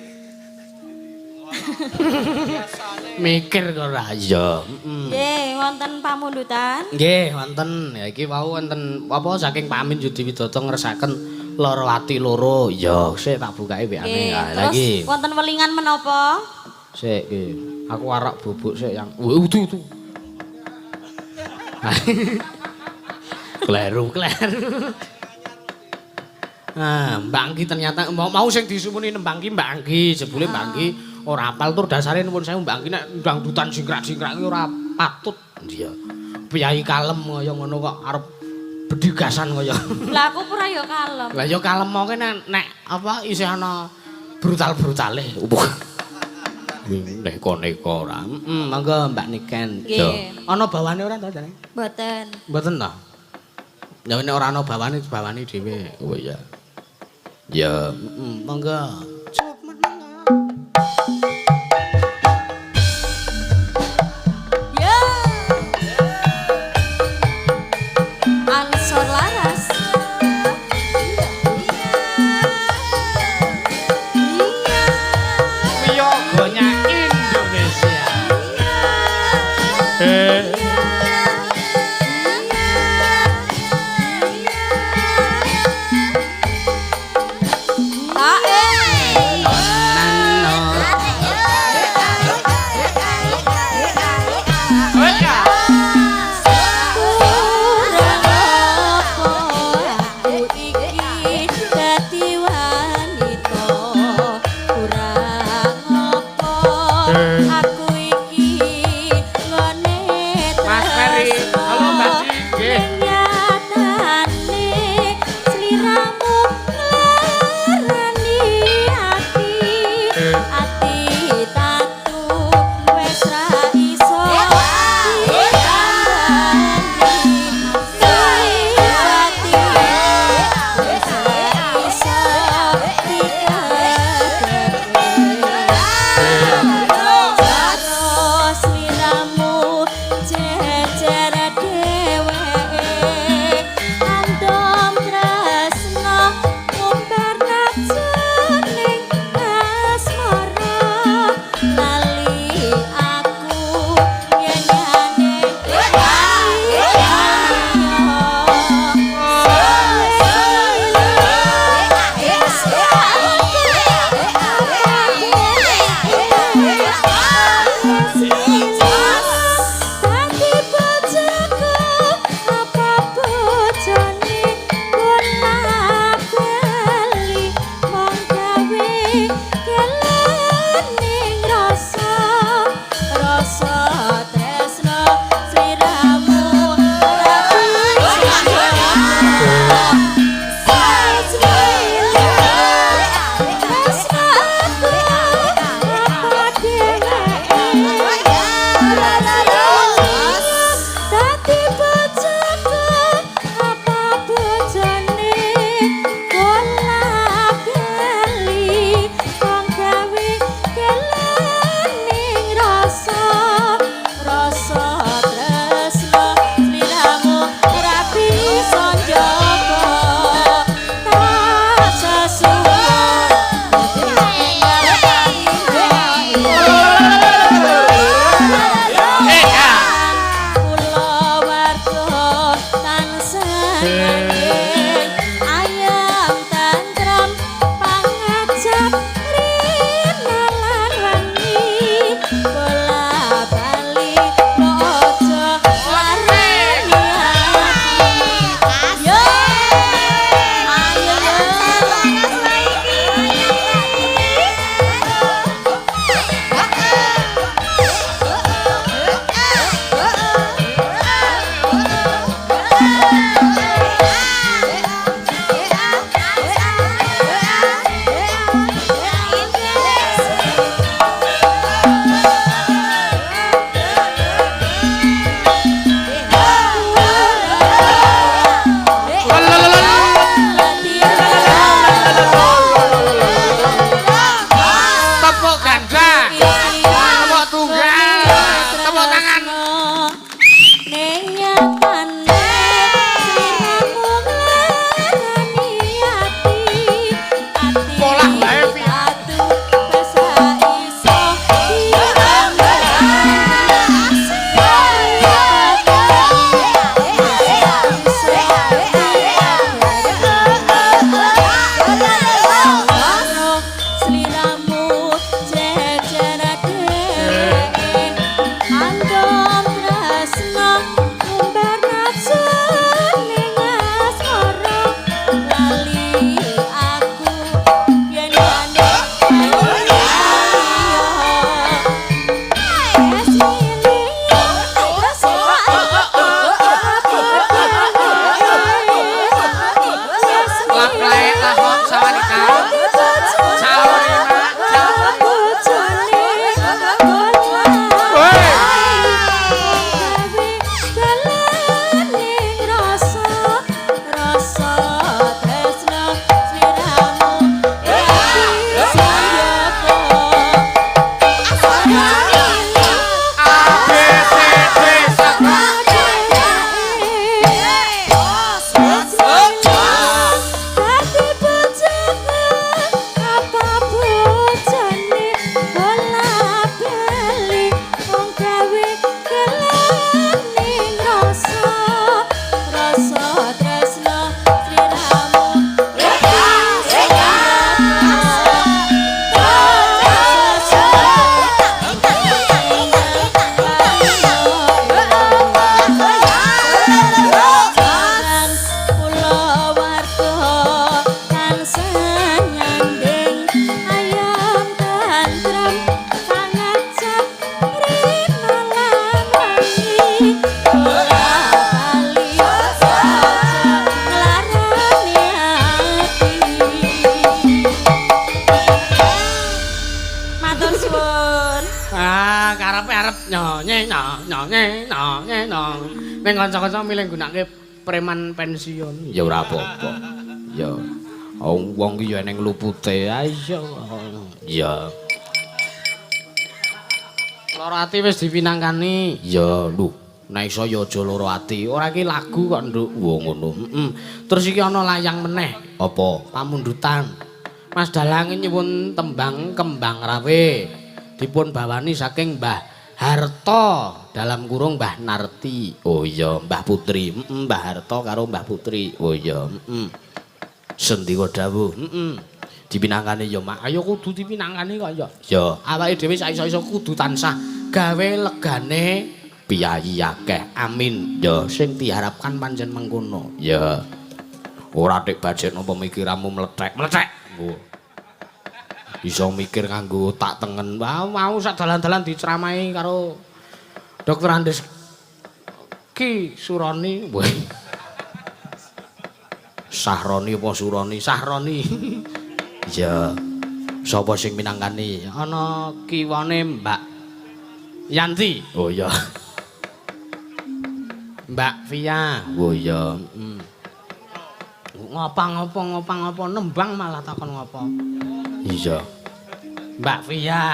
Mikir kok ora ya. Nggih, wonten pamundutan. Nggih, wonten. Ya iki wau wonten apa saking Pak Amin Yudi Widodo ngresaken loro ati loro. Ya, sik tak bukake WA-ne. Lah iki. Terus wonten welingan menapa? Sik iki. Aku arak bubuk sik yang udu. Kleru. Ah, Mbak Anggi ternyata mau sing disumuni Mbak Anggi, Mbak Anggi, jebule Mbak Anggi ora apal tur dasare nuwun sewu Mbak Anggi nek dangdutan singkrak-singkrak iki ora patut. Iya. Piyai kalem kaya ngono kok arep bedigasan kaya. Lah aku ora ya kalem. Lah ya kalem mongke nek apa isih ana brutal-brutale. Neko-neko ora. Monggo Mbak Niken. Ana bawane ora to jane? Mboten. Mboten to. Ya nek ora ana bawane dhewe. Oh iya. Ya, monggo. Ya. Sliramu nglarani Nuwun. Ah, karepe arep nyonye ning kanca-kanca milih gunake preman pensiun. Ya ora apa-apa. Ya. Wong ki ya ning lupute. Ayo. Ya. Loro ati wis dipinangkani. Ya, lho. Nek iso ya aja loro ati. Ora ki lagu kok, Nduk. Wo ngono. Terus iki ana layang meneh. Apa? Pamundutan. Mas Dalang nyuwun tembang Kembang Rawe. Dipun bawani saking Mbah Harto dalam kurung Mbah Narti. Oh iya, Mbah Putri. Mbah Harto karo Mbah Putri. Oh iya, Sendika dawuh. Dipinangkani ya, Mak. Ayo kudu dipinangkani kok ya. Ya, awake dhewe saiso-iso kudu tansah gawe legane piyayi akeh. Amin. Ya, sing diharapkan pancen mengkono. Ya. Ora tek bajetno pemikiranmu mlethek-mlethek. Iso mikir nganggo otak tengen. Mau sak dalan-dalan diceramahi karo Dokter Andes Ki Suroni. Sahroni apa Suroni? Sahroni. Ya. Sapa sing minangkani? Ana kiwane Mbak Yanti. Oh iya. Mbak Via. Oh iya. Ngapa nembang malah takon ngapa. Iya. Mbak Via.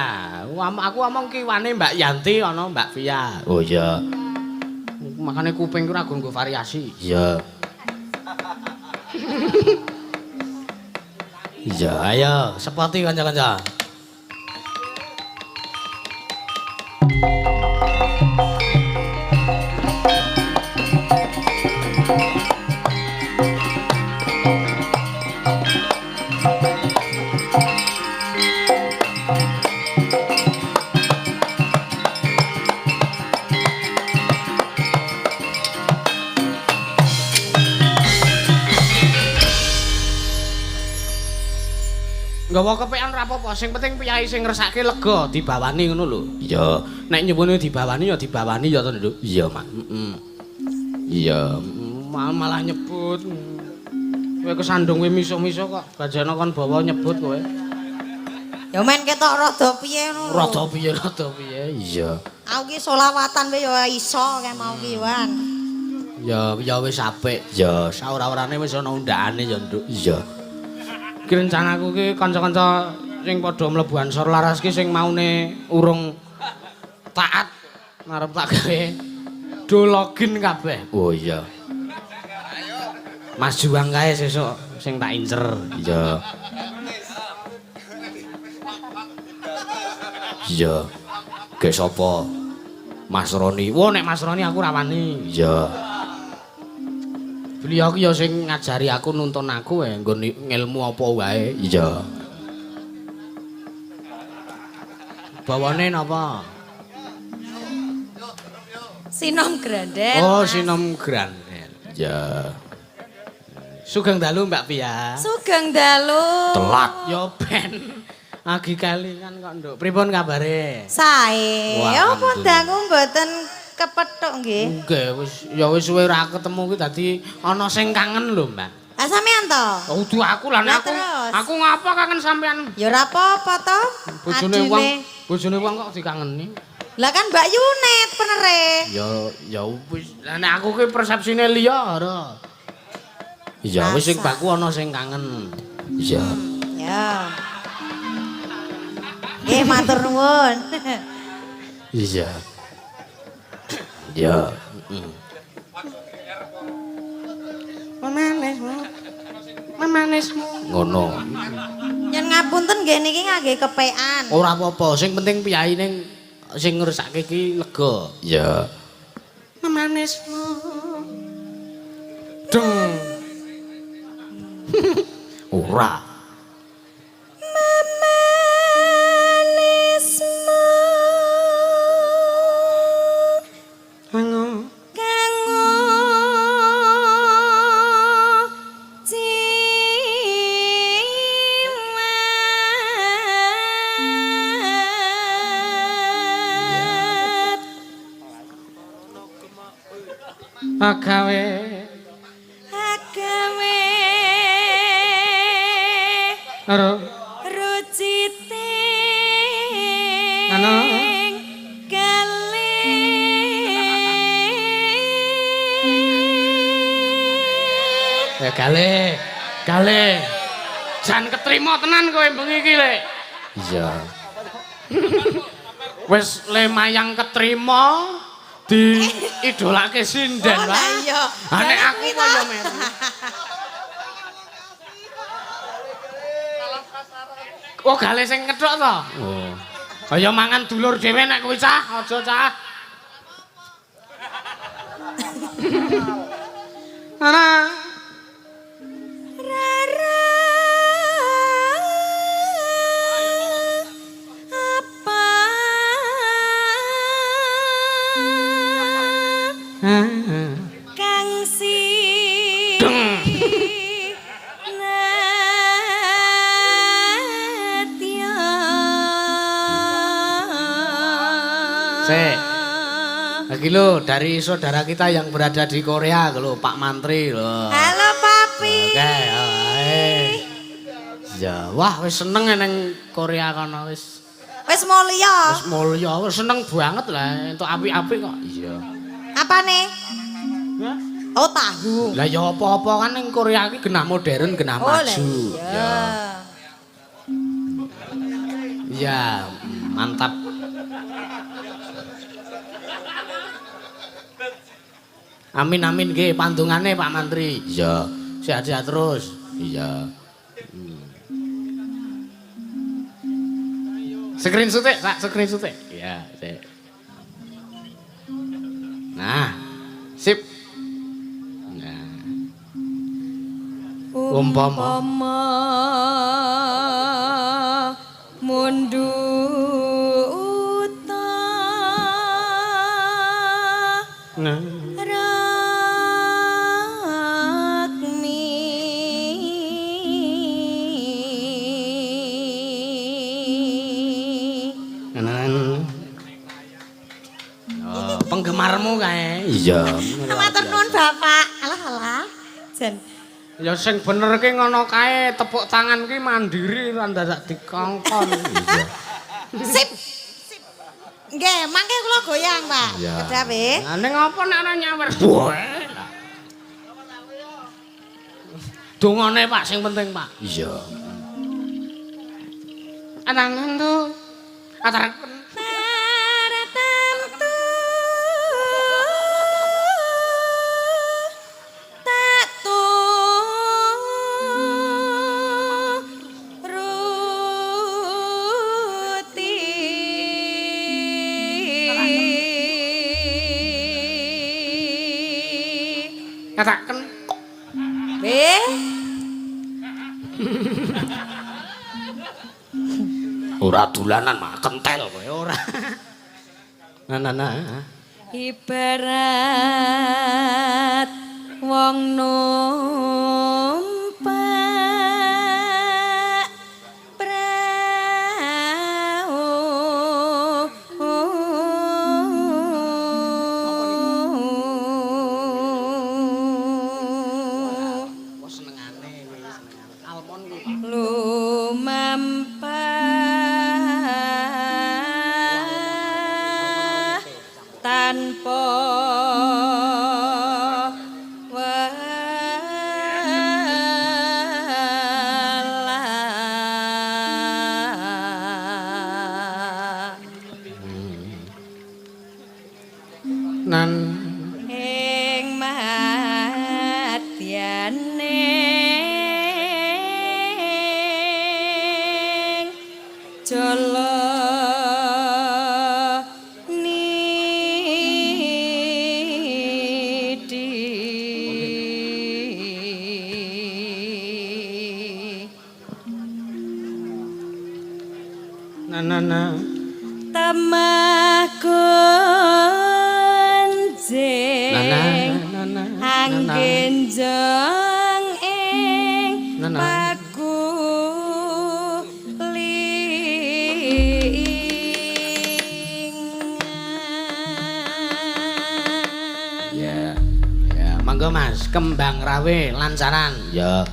Aku ngomong kiwane Mbak Yanti ana Mbak Via. Oh iya. Makane kuping ku ora nggo variasi. Iya. Iya, ayo sepoti kanca-kanca. Gawa kepekan ora apa-apa, sing penting piyai sing ngresake lega dibawani ngono lho. Iya, nek nyuwune dibawani ya dibawani ya to, Nduk. Iya, Mak. Iya, malah nyebut. Kowe kesandung kowe miso-miso kok, bajana kon bawa nyebut kowe. Ya men ketok rada piye ngono. Rada piye. Iya. Aku ki selawatan wae ya iso kaya mau ki, Wan. Ya wis apik. Ya, saora-orane wis ana undakane ya, Nduk. Iya. Ki rencanaku ki kanca-kanca sing padha mlebu Ansor Laras ki sing maune urung taat arep tak gawe do login kabeh. Oh iya. Mas Juang kae sesuk sing tak incer. Iya. Iya. Ge sapa? Mas Roni. Wo nek Mas Roni aku ora wani. Iya. Beliau ki ya sing ngajari aku nuntun aku nggon ngilmu apa wae. Iya. Bawane napa? Sinom Grandel. Oh, Sinom Grandel. Ya. Sugeng dalu Mbak Pia. Sugeng dalu. Telat ya ben. Agi kelingan kok, Nduk. Pripun kabare? Sae. Wah, Apa dangu mboten kepethuk nggih? Nggih, wis suwe ora ketemu ki dadi ana sing kangen lho, Mbak. Lah sampean to? Kudu aku lah Lah aku. terus? Aku ngapa kangen sampean? Ya ora apa-apa to. Bojone wong kok dikangeni. Lah kan Mbak Yunet penere. Ya wis. Lah nek aku ki persepsine liya ora. Iya wis sing bakku ana sing kangen. Iya. Ya. Nggih matur nuwun. Iya. Ya. Memanismu. Ngono. Yen ngapunten nggih niki ngangge kepekan. Ora apa-apa, sing penting piyai ning sing ngresake iki lega. Ya. Memanismu. Deng. Ora. Memanismu. Hango. Agawe rucite gale. Gale. Jan ketrima tenan kowe bengi iki, Lek. Iya. Wis lemayang ketrima di idolake sinden, Oh, Pak. lah iya. Nek aku kaya meru. Oh, gale sing kethok to? Oh. Kaya mangan dulur dhewe nek kuwi cah, aja cah. Ana Rara apa kang si Natya Sik. Lagi lo dari saudara kita yang berada di Korea lo Pak Mantri lo. Halo Papi. Oke, ya, wah wis seneng neng Korea kono wis. Wis mulya. Wis mulya, wis seneng banget lah entuk apik-apik kok. Iya. Apa nih? Hah? Oh tahu. Lah ya apa-apa kan ning Korea iki genah modern, genah Oh lah maju. iya. Ya, mantap. Amin amin nggih pandungane Pak Mantri. Iya. Sehat-sehat terus. Iya. Screenshot tak screenshot. Iya, sik. Nah, sip. Nah. Umpama mundu nah. Oh, penggemarmu kae. Iya. Matur nuwun Bapak. Alah. Jan. Ya sing bener ki ngono kae, tepuk tangan ki mandiri ra ndadak dikongkon. Iya. Sip. Nggih, mangke kula goyang, Pak. Iya. Kedawe. Lah ning apa nek ora nyawer? Dongane Pak sing penting, Pak. Iya. Anangan to. Ataraken Tertentu tak turuti kataken Ora dolanan mah kentel kowe ora. nah. ibarat wong numpak prau Senengane almon lumampah tanpa walah nan ing madyaning jala nidi nah. temah kunjing anggenjang ing pagulingan Ya. Ya, monggo Mas, kembang rawe lancaran. Ya.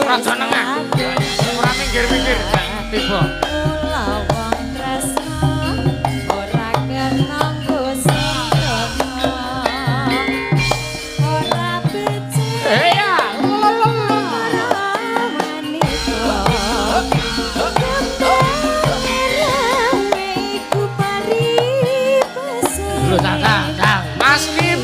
Raja nengah. Ora minggir-minggir. Tiba. Mas Kim.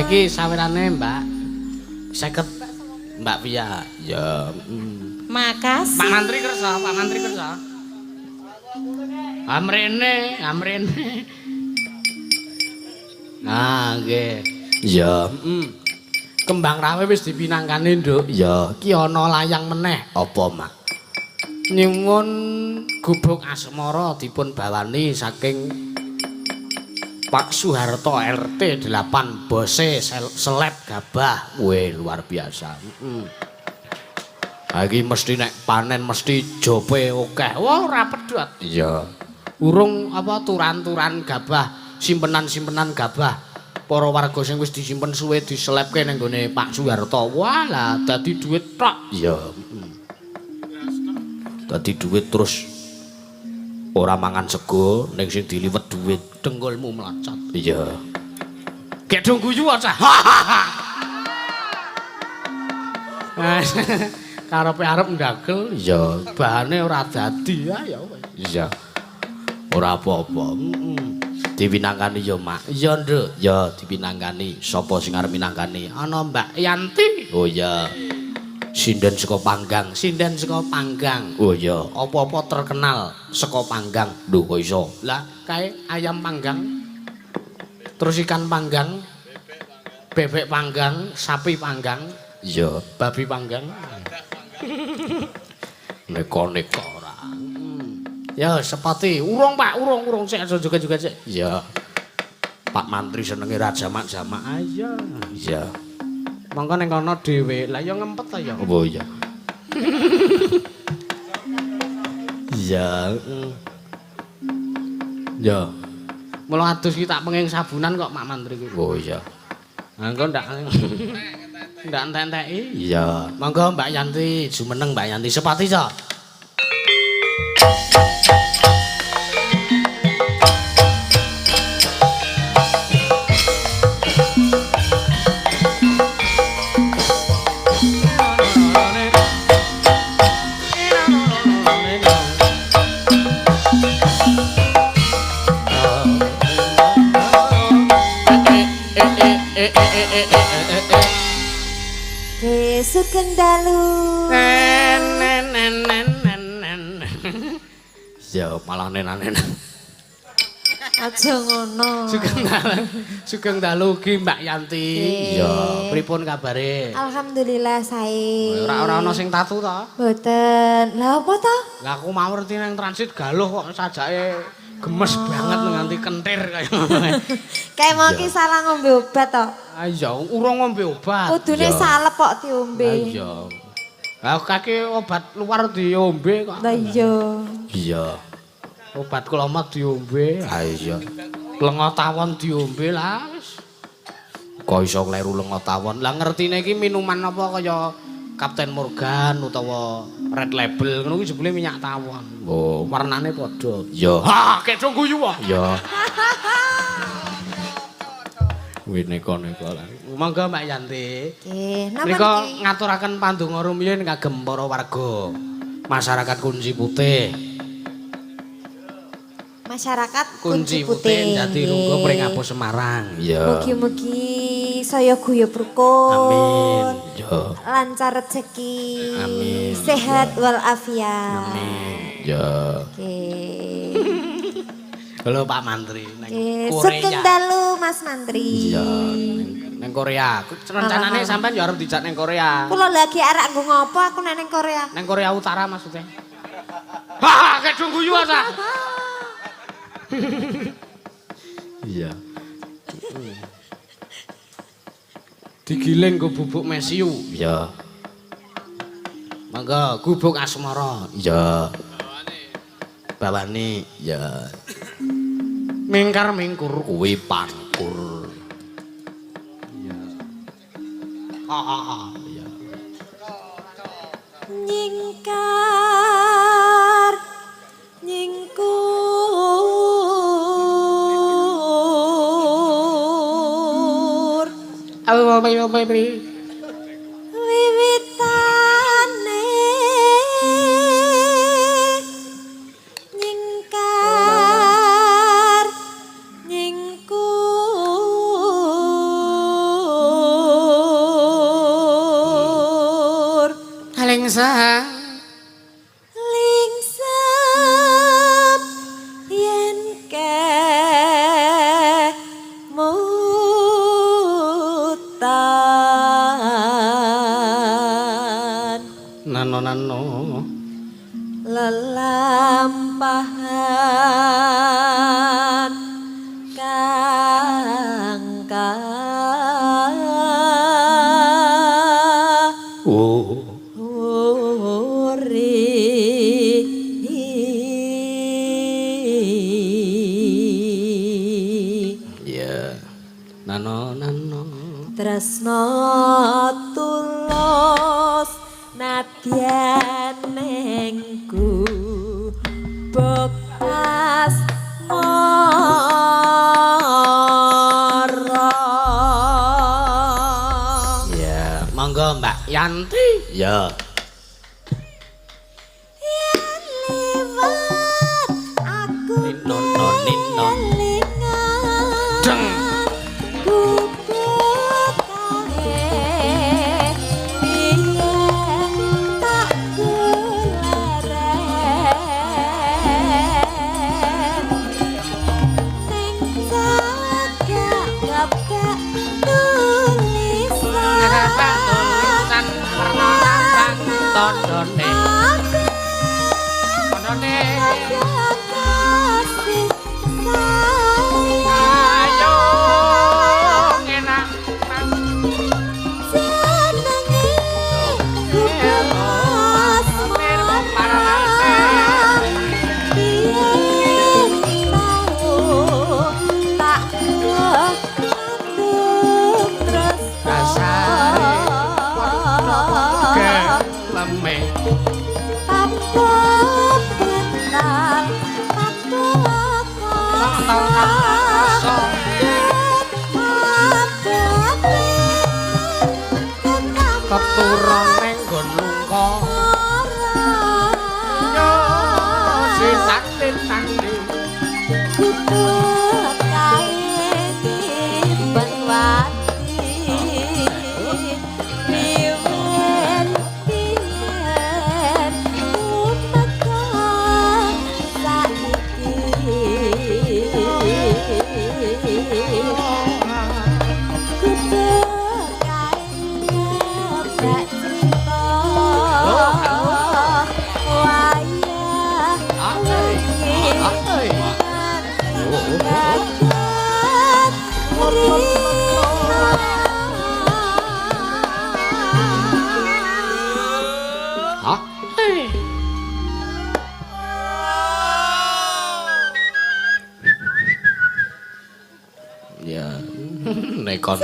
Iki sawirane Mbak 50 Mbak Pia ya Makasih Pak Mantri kersa amrene nah nggih ya kembang rawe wis dipinangkane Nduk ya ki ana layang meneh apa Mak nyuwun gubuk asmara dipun bawani saking Pak Soeharto RT 8 bose seleb gabah. Weh luar biasa. Iki mesti nek panen mesti jope akeh. Wah ora pedhot. Iya. Urung apa turan-turan gabah, simpenan-simpenan gabah. Para warga sing wis disimpen suwe diselebke ning gone Pak Soeharto. Wah lah dadi duit tok. Iya. Dadi duit terus ora mangan sego ning sing diliwet duit dengkulmu mlacot. Iya. Gek dong guyu aja. Karepe arep ndagel ya bahane ora dadi ya wis. Iya. Ora apa-apa. Dipinangkani ya, Mak. Iya, Nduk. Ya dipinangkani. Sapa sing arep minangkani? Ana Mbak Yanti. Oh iya. Sinden saka Panggang. Sinden saka Panggang. Oh iya. Apa-apa terkenal saka Panggang. Lho kok iso? Lah, kae ayam panggang. Terus ikan panggang. Bebek panggang, sapi panggang, Iya. babi panggang. Neko-neko ora. Ya, sepati. Urung, Pak, urung sik aja juga sik. Iya. Pak Mantri senenge ra jamak-jamak. Iya. Iya. Mongko ning kono dhewe. Lah ya ngempet ta ya. Oh iya. Iya. Ya. Mula adus ki tak penging sabunan kok Mak Mantri ki. Oh iya. Monggo ndak ndak entek-enteki. Iya. Monggo Mbak Yanti, jumeneng Mbak Yanti sepati ca. Sugeng dalu. Ya malah nenan-nenan. Aja ngono. Sugeng dalu ki Mbak Yanti. Iya. Pripun kabare? Alhamdulillah sae. Ora ana sing tatu ta? Mboten. Lah apa to? Lah aku mau ngerti nang transit galuh kok sajake gemes banget nganti kentir kaya. Kayak mau ki salah ngombe obat to. Ah iya, urung ngombe obat. Kudune Iya. salep kok diombe. Ah iya. Lah kaki obat luar diombe kok. Lah iya. Iya. Obat klomat diombe. Ah iya. Lenga tawon diombe lah wis. Kok iso kleru lenga tawon? Lah ngertine iki minuman apa kaya Captain Morgan utawa Red Label ngono kuwi jebule minyak tawon. Oh, Warnane padha. iya. Ha, kedho guyu wae. Iya. Wis neko-neko lah. Monggo Mbak Yanti. Nggih, napa Mriko niki? ngaturaken pandonga rumiyin kagem para warga masyarakat Kunci Putih. Masyarakat Kunci Putih dadi runggo Pringabo Semarang. Iya. Mugi-mugi saya guyub rukun. Amin. Iya. Lancar rezeki. Amin. Sehat walafiat. Amin. Iya. Oke. Halo Pak Mantri nang Sugeng Korea. dalu Mas Mantri. Iya. Nang Korea. Rencanane sampean ya arep dijak nang Korea. Kula lagi arek nggo ngopo aku nek ning Korea. Nang Korea Utara maksudnya. Ha, kedung guyu ta. Iya. Digiling go bubuk mesiu. Iya. Mangga gubuk asmara. Iya. Bawane Iya. mingkar mingkur. Kuwi pangkur. Iya. Nyingkar nyingkur Apa wiwitane nyingkar nyingkur Kalengsa. lingsep yen kemutan Nano. lelampahan kangka Oh. Iya. Nano. tresno tulus nadyan nengku bekas mara Iya. Monggo Mbak Yanti. Ya. Ninon. Deng. Tondone. Ayo enak. Keturun ning nggon lungka. Yo sitan-tandi. Ya, neko.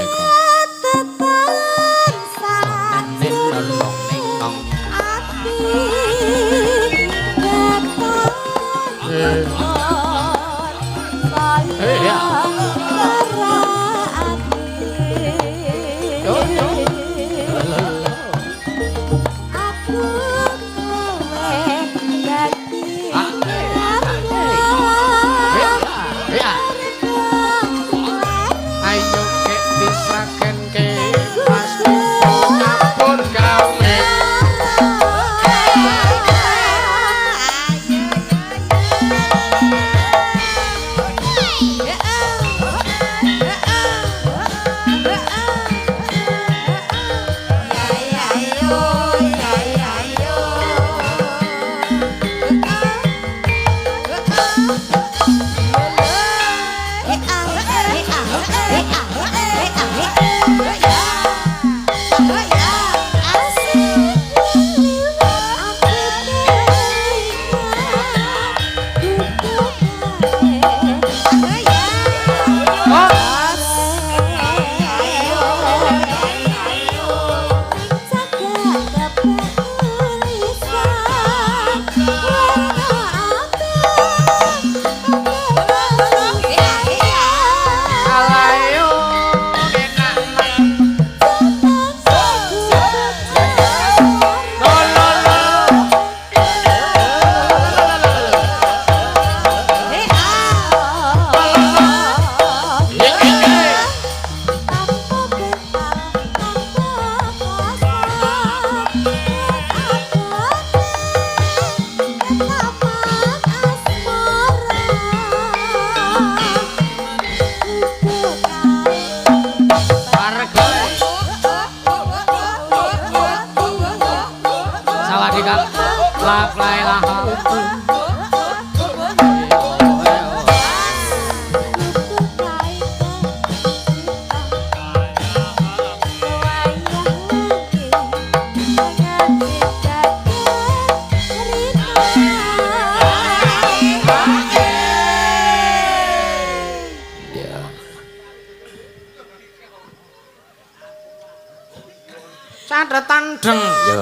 Catretan deng. Yo.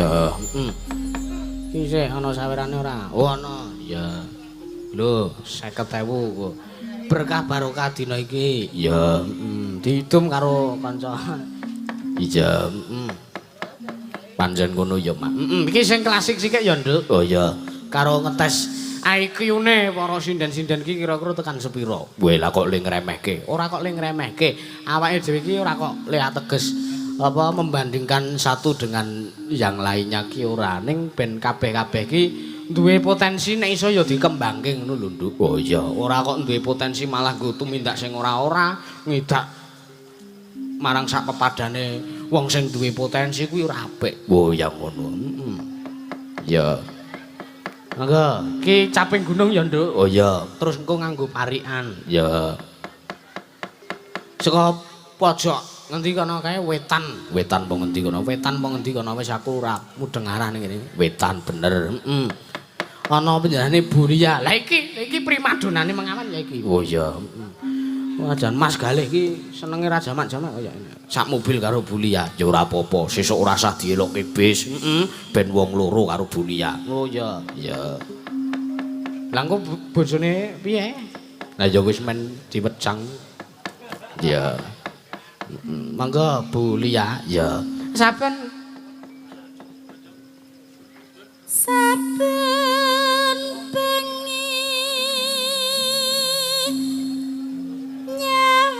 Ya, Iki sik ana sawerane ora? Oh ana. Ya. Lho, 50.000 kok. Berkah barokah dina iki. Ya, diidum karo kanca. Iya, Pancen ngono ya, Mak. Iki sing klasik sik ya, Nduk. Oh ya. Karo ngetes IQ-ne para sinden-sinden iki kira-kira tekan sepira? Weh lah kok le ngremehke. Ora kok le ngremehke. Awake dhewe iki ora kok le ateges apa membandingkan satu dengan yang lainnya ki ora ning ben kabeh-kabeh ki duwe potensi nek iso ya dikembangke ngono lho, Nduk. Oh iya, ora kok duwe potensi malah nggo tumindak sing ora-ora ngidak marang sak pepadane wong sing duwe potensi kuwi ora apik. Oh ya ngono. Ya. Mangga, ki caping gunung ya, Nduk. Oh iya. Terus engko nganggo parikan. Ya. Saka pojok ngendi kono kae wetan. Wetan apa ngendi kono? Wetan apa ngendi kono wis aku ora mudeng arane kene. Wetan bener. Ana penjarane Bulia. Lah iki primadonane mengawan ya iki. Oh iya. Wajan Mas Galih iki senenge ra jamak-jamak kaya ngene. Sak mobil karo Bulia. Ya ora apa-apa, sesuk ora usah dielokke bis. Ben wong loro karo Bulia. Oh iya, ya. Lah engko bojone piye? Lah ya wis men diwecang. Ya. Mangga Bulia, ya. Saben bengi nyawang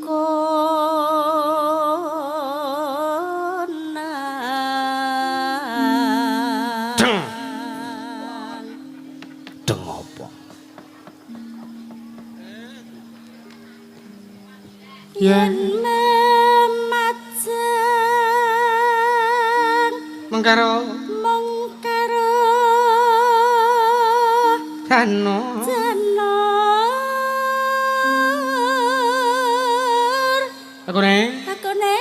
konang deng apa? yen memajeng Mengkaro mengkaro Dano janur akune akune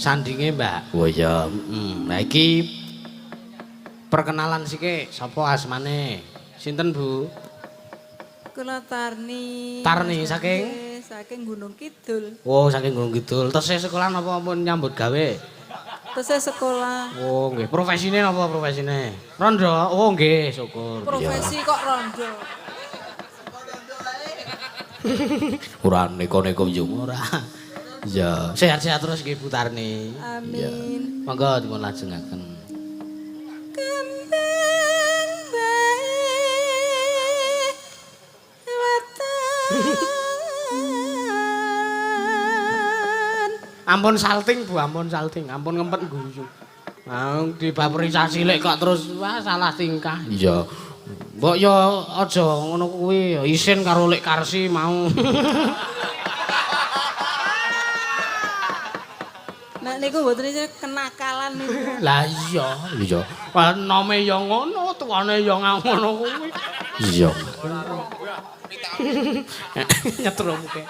Sandinge, Mbak. Oh ya, Nah iki perkenalan sike sapa asmane? Sinten, Bu? Kula Tarni. Tarni saking saking Gunung Kidul. Oh, saking Gunung Kidul. Terus sekolah napa pun nyambut gawe? Terus saya sekolah. Oh, nggih. Profesine napa profesine? Rondo. Oh, nggih, syukur. Profesi kok rondo. Ora neko-neko yo ora. Ya, sehat-sehat terus nggih Bu Tarni. Amin. Monggo dipun lajengaken. Kembang bae watan. ampun salting Bu, ampun salting, ampun ngempet guyu. Nah, dibaperi cilik kok terus wah salah tingkah. Iya. Mbok yo aja ngono kuwi, isin karo Lek Karsi mau. Nek niku mboten kenakalan niku. Lah iya. Iya. Wah nome yo ngono, tuane yo ngono kuwi. Iya. Nyetrum ke.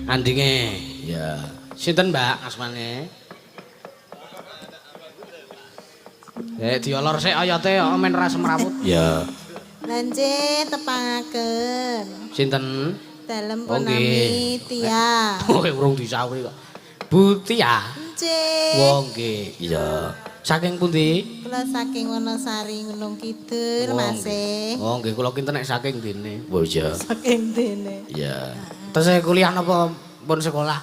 Andinge. Ya. Sinten Mbak asmane? Diolor sik oyote kok men ra semrawut. Ya. Lanje tepangaken Sinten? dalem Oh, punami nggih. Tia. Oh, urung disauri kok. Bu Tia. Nggih. Wong nggih. Iya. Saking pundi? Kula saking Wonosari Gunung Kidul, Mas. Oh, nggih kula kinten nek saking dene. Oh iya. Saking dene. Iya. Terus kuliah napa pun sekolah?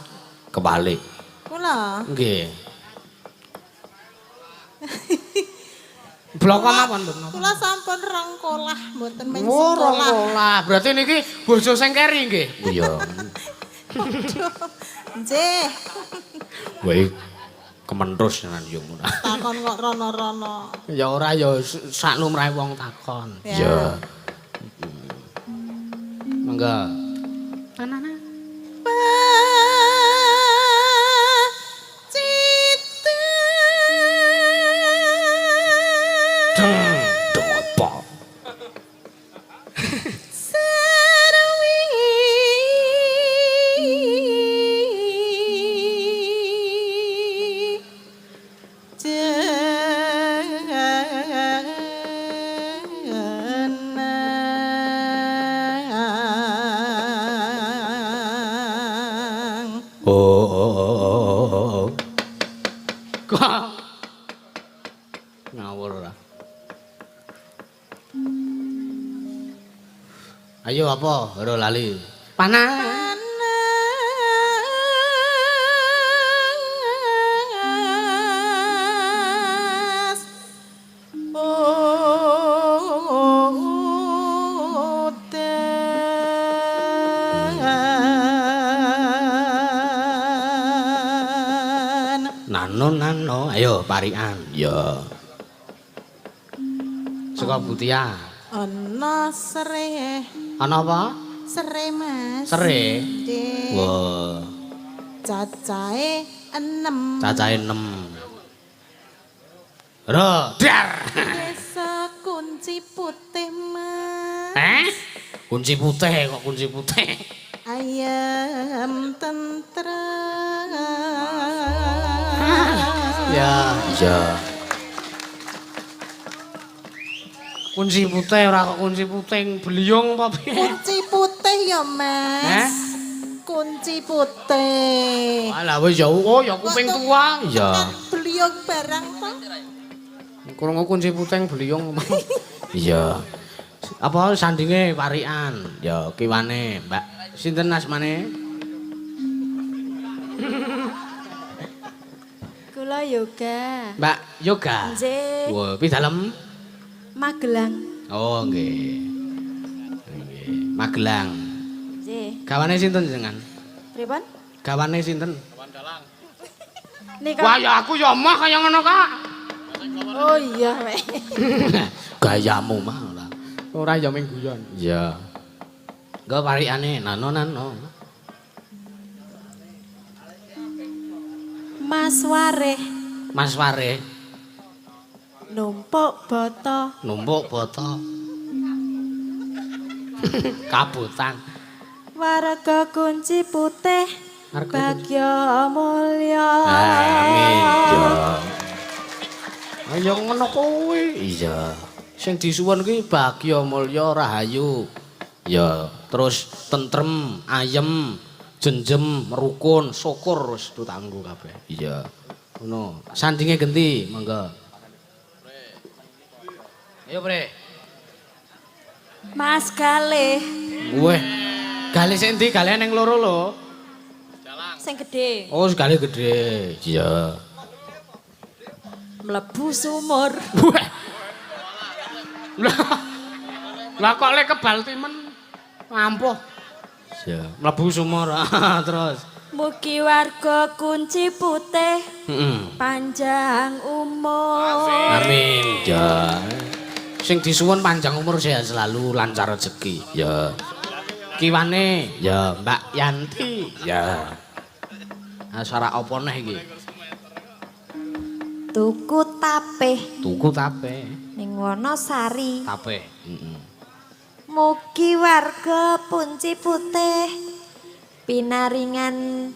Kebalik. Kula Nggih. Blok mawon, Bu. kula sampun rangkolah mboten men Oh, sekolah. sekolah. Berarti niki bojo sing keri nggih. Iya. Nggih. Wae kementerus tenan yo ngono. Takon kok rono-rono. Ya ora ya sak lumrahe wong takon. Iya. Mangga. Deng apa? Oh. Kok ngawur ora. Ayo apa? Ora lali. Panas. Nano, ayo parian. Ya. Saka Butia. Ana sere. Ana apa? Sere, Mas. Sere. Nggih. Wah, Cacahe 6. cacahe 6. Ro, dar. Desa kunci putih, Mas. Kunci putih kok kunci putih. Ayam tentrem. Ya, iya. Kunci putih ora kok kunci putih beliung apa piye? Kunci putih ya, Mas. Kunci putih. Alah wis ya oh ya kuping tua. Iya. Beliau barang toh. Kurang kunci putih beliung. Iya. Apa sandinge parian? Ya kiwane, Mbak. Sinten asmane? Kula yoga. Mbak Yoga. Nggih. Wah, pi dalem? Magelang. Oh, nggih. Nggih, Magelang. Nggih. Gawane sinten jenengan? Pripun? Gawane sinten? Nika. Wah, ya aku ya mah kaya ngono, Kak. Oh iya, Wek. Gayamu mah ora. Ora ya ming guyon. Iya. Engko parikane nano. Mas Wareh Mas Ware numpuk boto. numpuk boto. Kabutan. Warga kunci putih. Warga Bagya mulya. Amin. Ya. Ayo ngono kuwi. Iya. Sing disuwun kuwi bagya mulya rahayu. Ya, terus tentrem, ayem, jenjem, rukun, syukur wis tutanggu kabeh. Iya. Ngono. Sandinge genti, monggo. Ayo, Bre. Mas Galih Weh. Gale sing ndi? Gale ning loro lho. sing gedhe Oh, sekali gede. Iya. mlebu sumur. Weh. Lah kok le kebal timen. Ampuh. Ya, mlebu sumur. Terus. Mugi warga kunci putih panjang umur. Amin. Ya. Sing disuwun panjang umur sehat selalu lancar rezeki. Ya. Kiwane ya Mbak Yanti. Ya. Acara apa neh iki? Tuku tapih Tuku tape. ning Wonosari. Tape. Mugi warga kunci putih pinaringan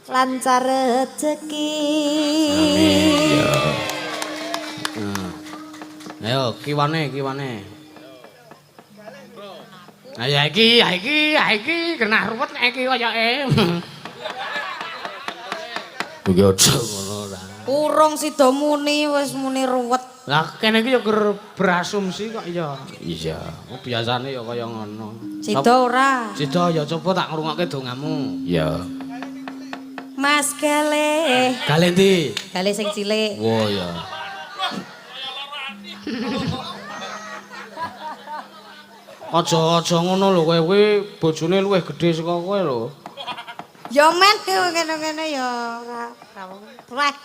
lancar rezeki. Amin. Ya. Ayo kiwane. Ayo iki kena ruwet nek iki koyoke. Iki aja ngono ta. Urung sida muni wis muni ruwet. Lah kene iki ya ger berasumsi kok ya. Iya, biasane ya kaya ngono. Sida ora. Sida ya coba tak ngrungokke dongamu. Iya. Mas Galih. Gale ndi? Galih sing cilik. Oh ya. Aja ngono lho kowe kuwi bojone luwih gedhe saka kowe lho. Ya men ngene-ngene ya ora. Rek.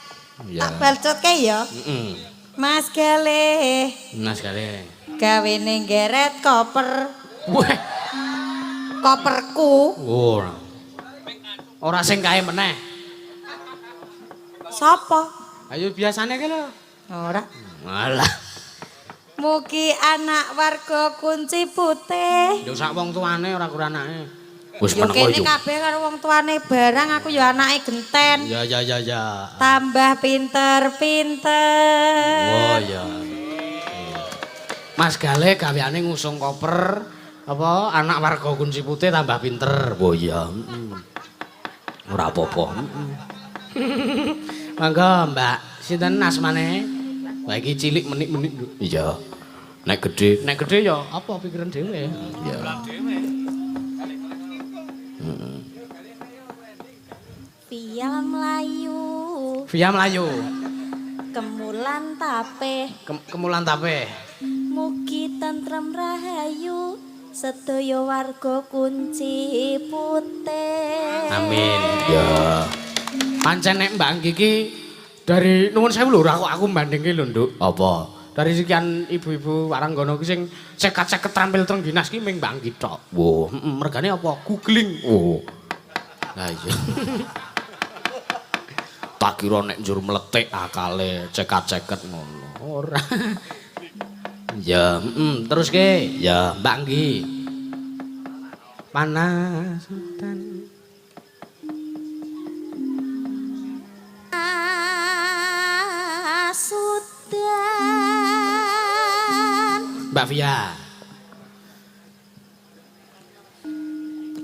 Iya. Tak balcotke ya. Heeh. Mas Galih. Nas kale. Gawene ngeret koper. Weh. Koperku. Ora. Ora sing kae meneh. Sapa? Ayo biasane ki lho. Ora. Alah. Mugi anak warga kunci putih. Yo sak wong tuane ora kurang anake. Wis Yo meneng kene yo. kabeh karo wong tuane barang aku ya anake genten. Ya. Tambah pinter-pinter. Oh ya. Mas Gale gaweane ngusung koper apa anak warga kunci putih tambah pinter. Oh iya. Ora apa-apa. Mangga, Mbak. Sinten asmane? Wah iki cilik menik-menik. Iya. Nek gedhe, Nek gedhe ya apa pikiran dhewe. ya. Via Melayu Via Melayu. kemulan tape Kemulan tape. mugi tentrem rahayu sedaya warga kunci putih. Amin. Ya. Pancen nek Mbak Anggi iki dari nuwun sewu lho aku bandingke lho, Nduk. Apa? Dari sekian ibu-ibu waranggana ki sing cekat-ceket trampil teng dinas ki ming Mbak Anggi tok. Wo. Mergane apa? Googling. Oh. Lah iya. Tak kira nek njur mletik akale cekat-ceket ngono. Ora. Ya, terus ke. Ya, Mbak Anggi. Panas hutan. Sudan Mbak Via.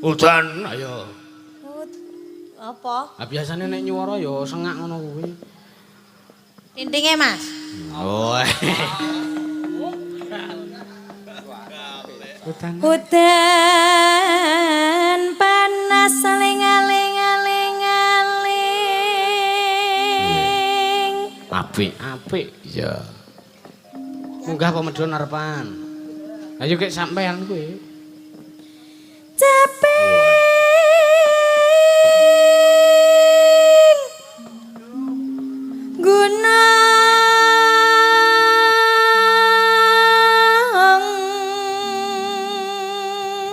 Udan, ayo. apa? Ah biasane nek nyuwara ya sengak ngono kuwi. Tintinge Mas. Oh. Udan. Hutan panas aling-aling. Apik. Ya. Munggah apa medhon arepan. Ayo kek sampean kuwi. Capek gunung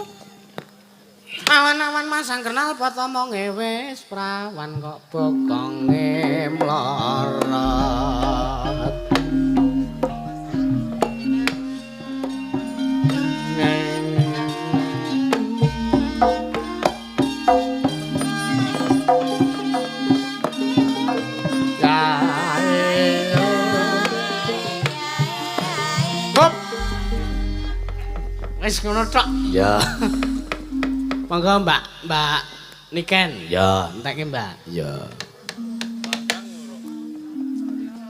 Awan-awan masang kenal pot omonge wis prawan kok bokonge mlorot. Wis ngono tok. Ya. Monggo Mbak Niken. Ya. Entekke Mbak. Ya.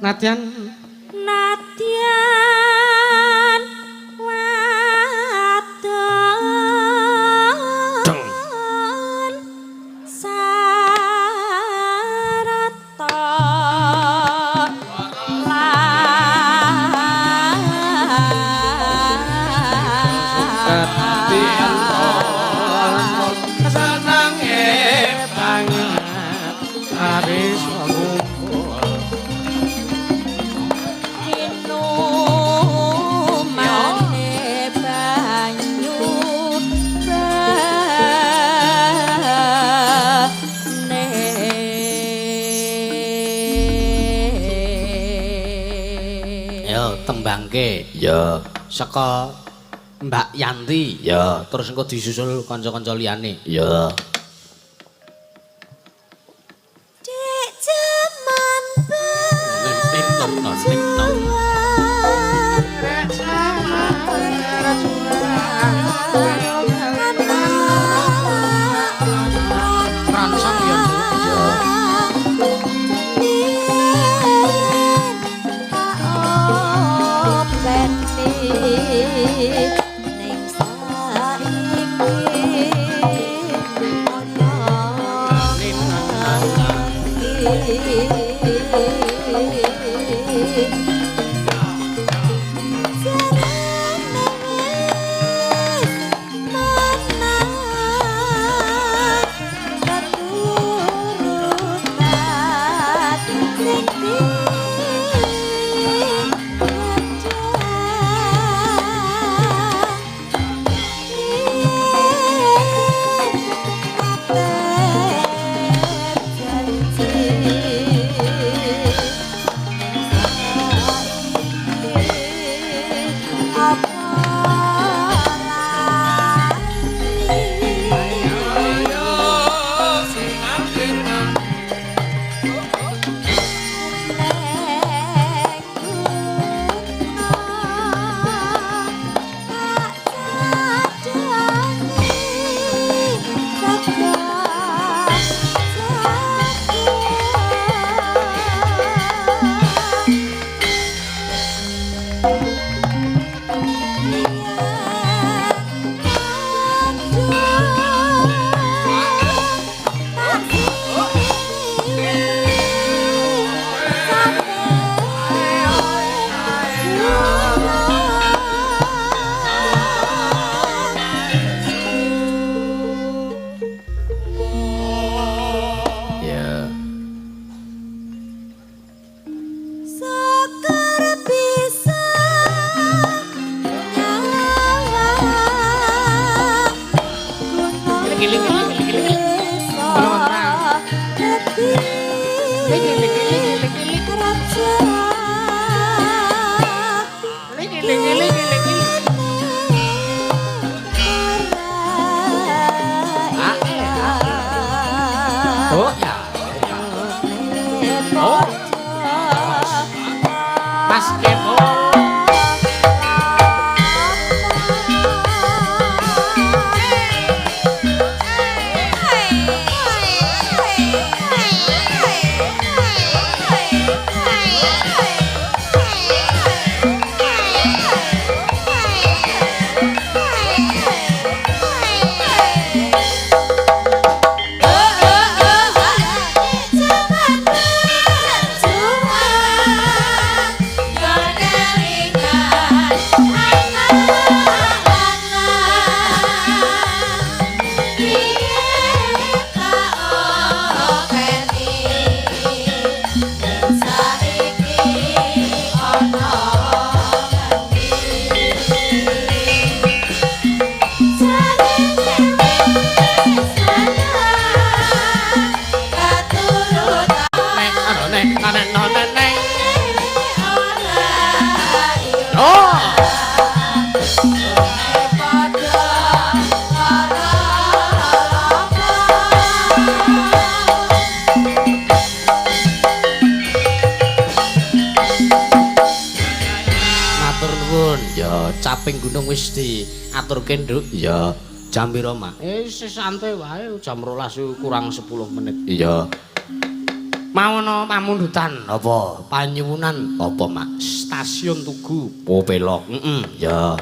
Nadyan wadon sarata senenge banget habis ngumpul. Minumane banyu bane. Yo tembangke Ya. saka Mbak Yanti. Ya. Terus engko disusul kanca-kanca liyane. Ya. Dek jaman Rancang ya, Bu. Oh ya. Oh. Basketball. Caping gunung wis diaturke, Nduk. Iya. Jam piro, Mak? Santai wae, jam 12 kurang 10 menit. Iya. Mawono pamundutan. Apa? Panyuwunan. Apa, Mak? Stasiun Tugu. Oh, belok. Ya.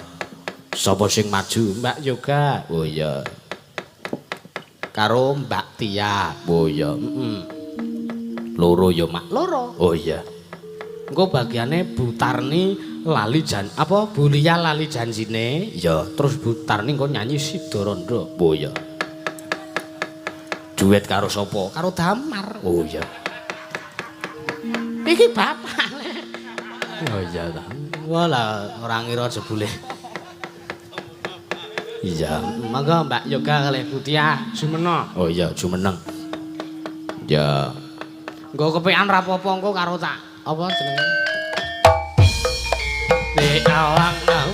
Sapa sing maju? Mbak Yoga. Oh iya. Karo Mbak Tia. Oh iya. Loro ya, Mak. Loro. Oh iya. Engko bagiane Bu Tarni lali Bu Lia lali janjine. Iya. Terus Bu Tarni engko nyanyi Sidorondo. Oh iya. Duet karo sapa? Karo Damar. Oh iya. Iki bapak. Oh iya ta. Wala ora ngira jebule. Iya. Mangga Mbak Yoga kalih Bu Tia Jumena. Oh iya, jumeneng. Ya. Engko kepekan rapopo engko karo tak apa jenenge? Di awang au.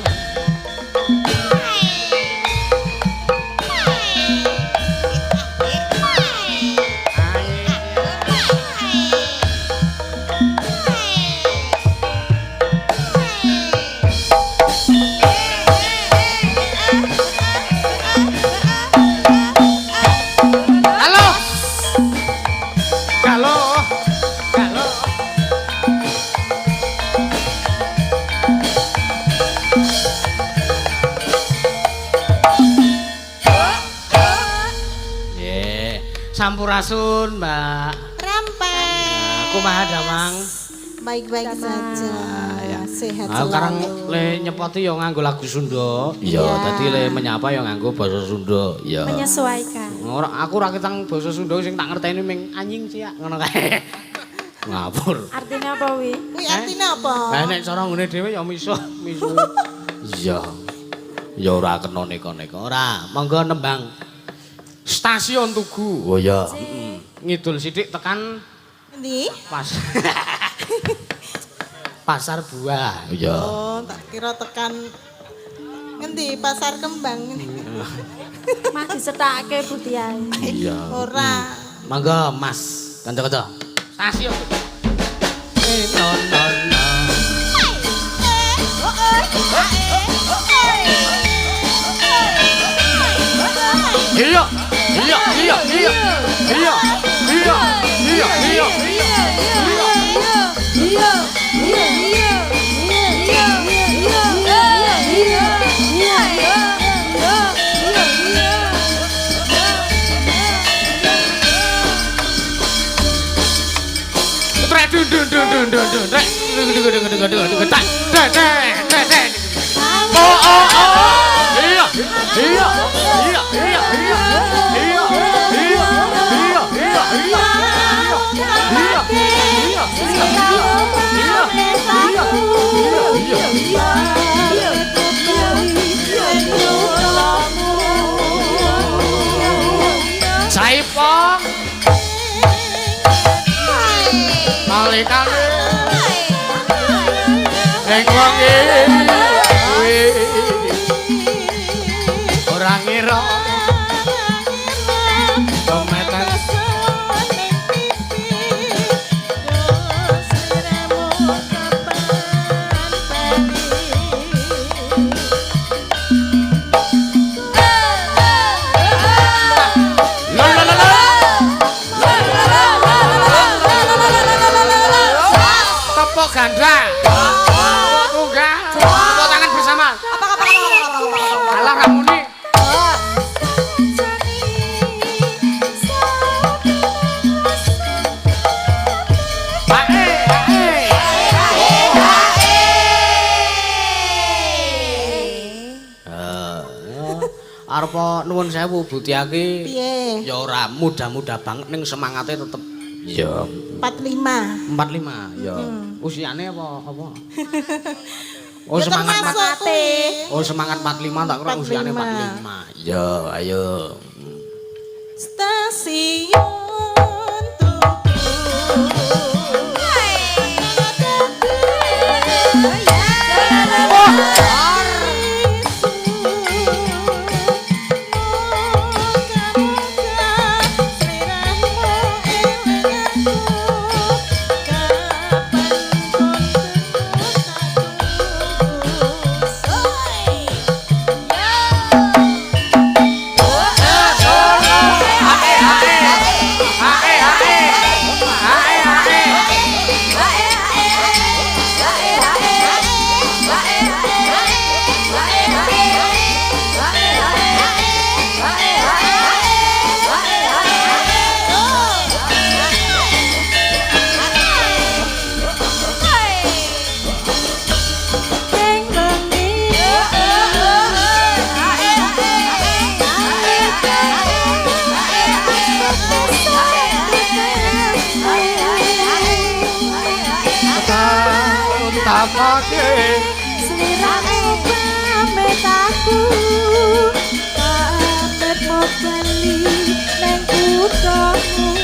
Sampurasun, Mbak. Rempeng. Kumaha damang? Baik-baik saja. Ya. Sehat Sekarang selalu. le nyepoti yo nganggo lagu Sunda. Iya, Dadi le menyapa yo nganggo basa Sunda. iya. Menyesuaikan. Aku ora ketang basa Sunda sing tak ngerteni ming anjing ciak ngono kae. Ngapur. Artinya apa wi? Wi artinya apa? Lah nek cara ngene dhewe ya miso. Iya. Ya ora kena neka-neka. Ora, monggo nembang Stasiun Tugu. Oh iya. Ngidul sithik tekan Endi? Pasar Buah. Iya. Oh, tak kira tekan ngendi Pasar Kembang. Mas disetake Butiai. Iya. Ora. Monggo Mas, kanca-kanca. Stasiun Tugu. No no no. Iya, iya, iya, iya. Iya, iya, iya, iya. Saipong Malikane Ning wengi ora ngira dometan tepuk ganda tepuk tunggal tepuk tangan bersama alah ramune arepa nuwun sewu Budiake Piye? ya ora mudah-mudah banget ning semangate tetep ya 45. 45 ya usiane apa Oh Ya semangat termasuk Oh semangat 45 tak kira usiane 45 ya ayo Stasiun tapake Seliramu pamit aku pamit mau bali neng kuthamu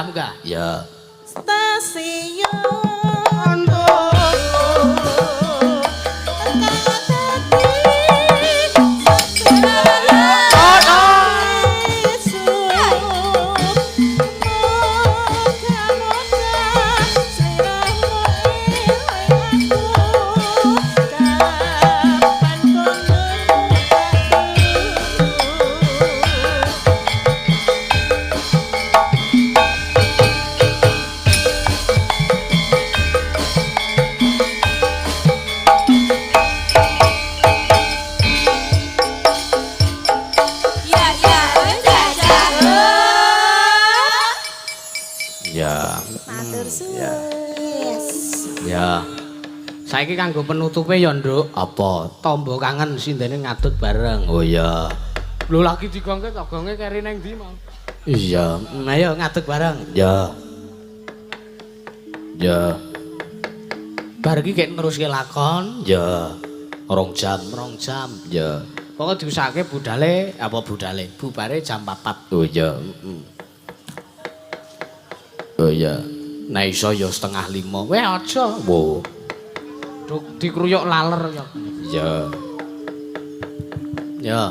Munggah. Ya. Stasiun saiki kanggo penutupe ya, Nduk. Apa? Tombo kangen sindene ngadut bareng. Oh iya. Lho lagi digongke togonge keri nang ndi, Mang? Iya, ayo ngadut bareng. Ya. Ya. Bar iki kek neruske lakon. Ya. 2 jam. Ya. Pokoke diusahake budale, bubare jam 4. Oh iya, Oh iya. Nah iso ya 4:30. Weh aja. Wo. Dikruyuk laler ya. Ya. Ya.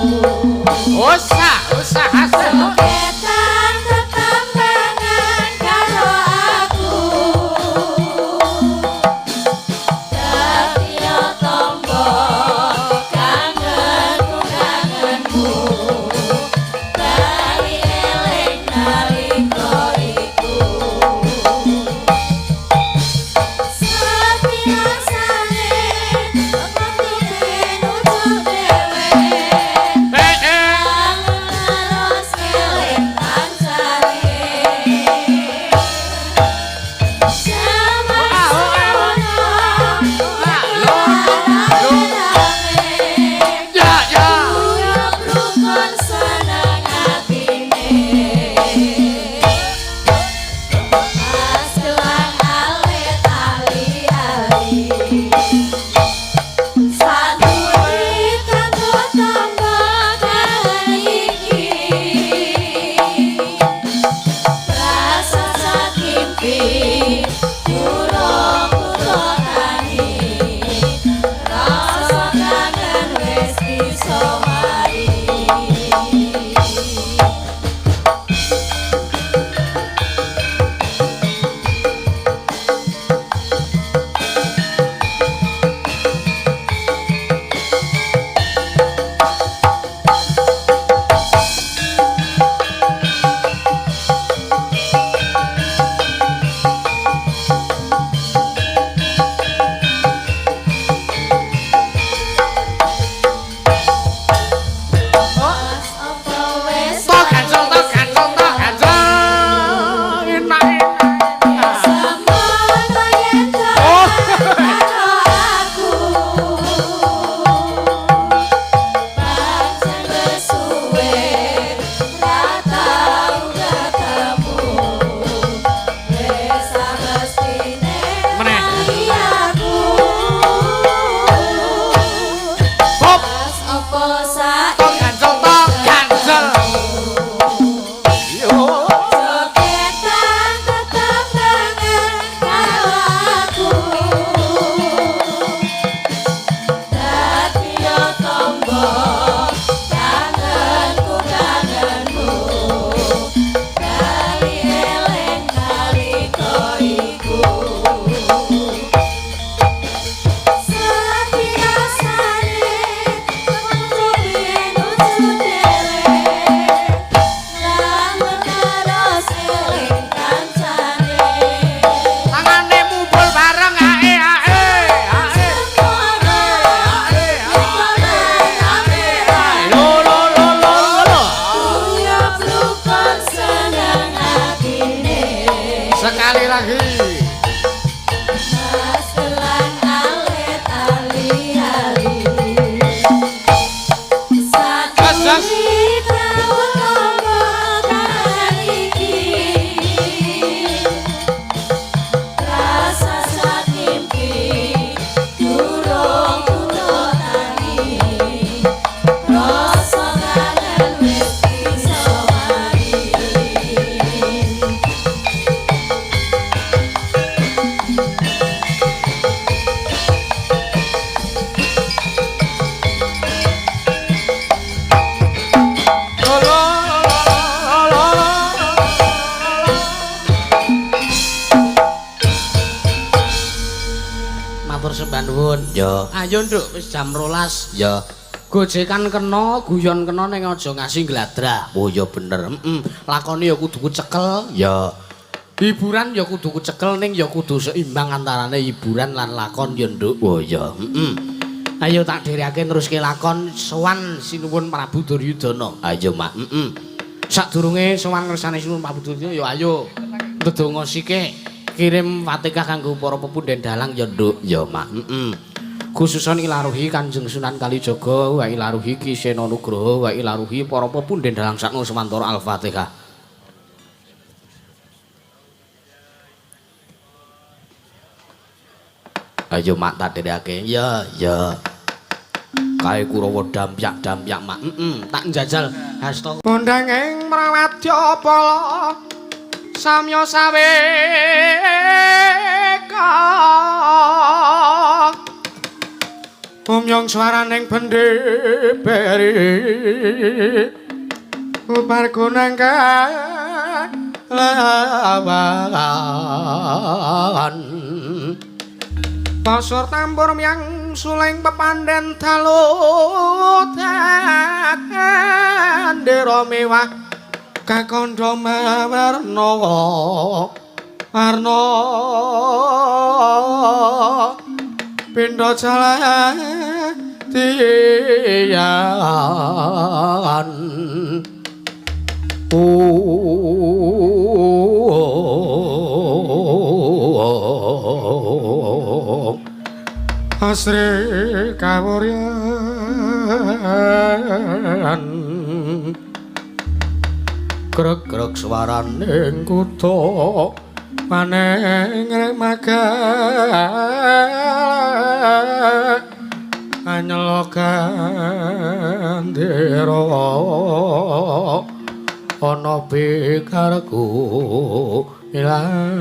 Usah hasil. Jogetan tetambangan karo aku Dadi tombo kangenku kangenmu Bali eling nalika iku Sepi rasane Waktu ben ujug dhewe Terus eling kancane Sama Ya. Uyup rukun seneng atine Pas gelang alit ali-ali Saduri kanggo tamba kangen iki Rasa sakimpi Durung kudu tangi Rasa kangen wis bisa mari Pas apa wis Tok gancel. Enak. semono yen Oh. karo aku pancen wis suwe ra tau ketemu wis samestine Meneh. mari aku Hop. pas apa saiki Tok gancel. Yo. Jogetan tetambangan karo aku Dadi tombo kangenku kangenmu Bali eling nalika iku Sepi rasane waktu ben ujug dhewe Lamun terus eling kancane Tangane mumpul bareng ae. Lo. Uyup rukun seneng atine Sekali lagi. Mas gelang alit ali-ali Saduri kanggo tombo kangen iki Rasa sakimpi durung kudu tangi Rasa kangen wis bisa mari Matur sembah nuwun. Yo. Ayo nduk wis jam 12. Yo. Gojekan kena, guyon kena ning aja ngasih gladrah. Oh ya bener. Lakone ya kudu kucekel. Ya. Hiburan ya kudu kucekel ning ya kudu seimbang antarane hiburan lan lakon ya nduk. Oh ya. Ayo tak dherekake neruske lakon sowan sinuwun Prabu Duryudana. Ayo mak. Sadurunge sowan ngersane sinuwun Prabu Duryudana ya ayo ndedonga sithik kirim Fatihah kanggo para pepunden dalang ya nduk. Ya mak. Khususon ilaruhi Kanjeng Sunan Kalijaga wa ilaruhi Ki Sena Nugroho wa ilaruhi para pepunden dalang sakno semantara Al-Fatihah. Ayo mak tak dherekake. Ya. Kae Kurawa dampyak mak. Tak njajal hasta Kondang ing Mrawadya Pala samya saweka umyong swaraning bendeberi ubar gunang lawan pasur tambur yang suling pepanden talutan dero mewah kakondo mawarna warna pindha jalatian asri kawuryan krek-krek swaraning kutha maneng magal anyelokan dira ana pikarku ilar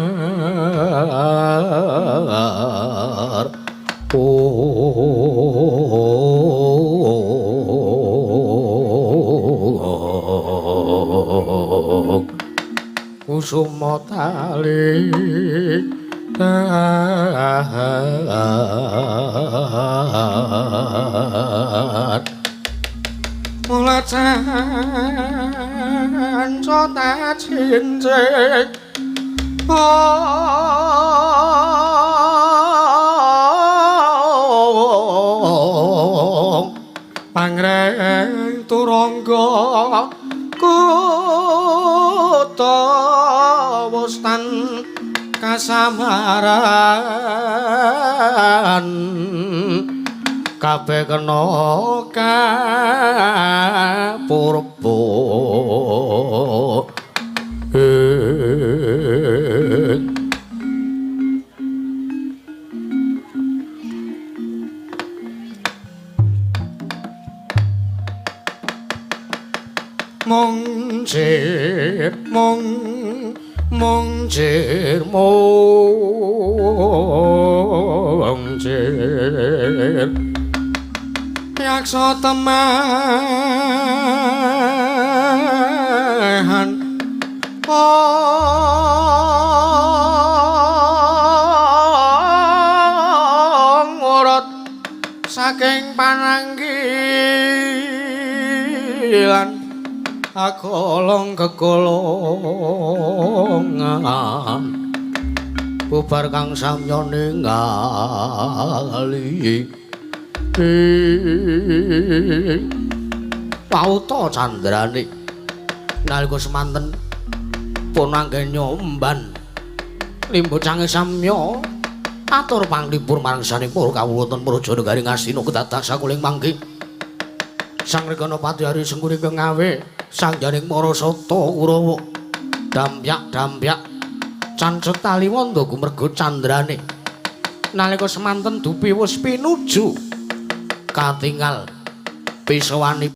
kusuma tali mulacan sota cincin pangreng turangga kota wustan kasamaran kabeh kena kapurba mungcir mungcir yaksa temahan ngurut saking pananggilan akolong kegolongan bubar kang samya ningali pauta candrane nalika semanten pun anggen nyomban limbu cange samya atur panglipur marang sanipur kawulatan praja negari Ngastina kedadak sakuling mangke Sang Rekanapati Ari Sengkuni Kengawe Sang Janing Marasata Kurawa dampyak cancet taliwondo gumerga candrane nalika semanten dupi wis pinuju katingal pisawani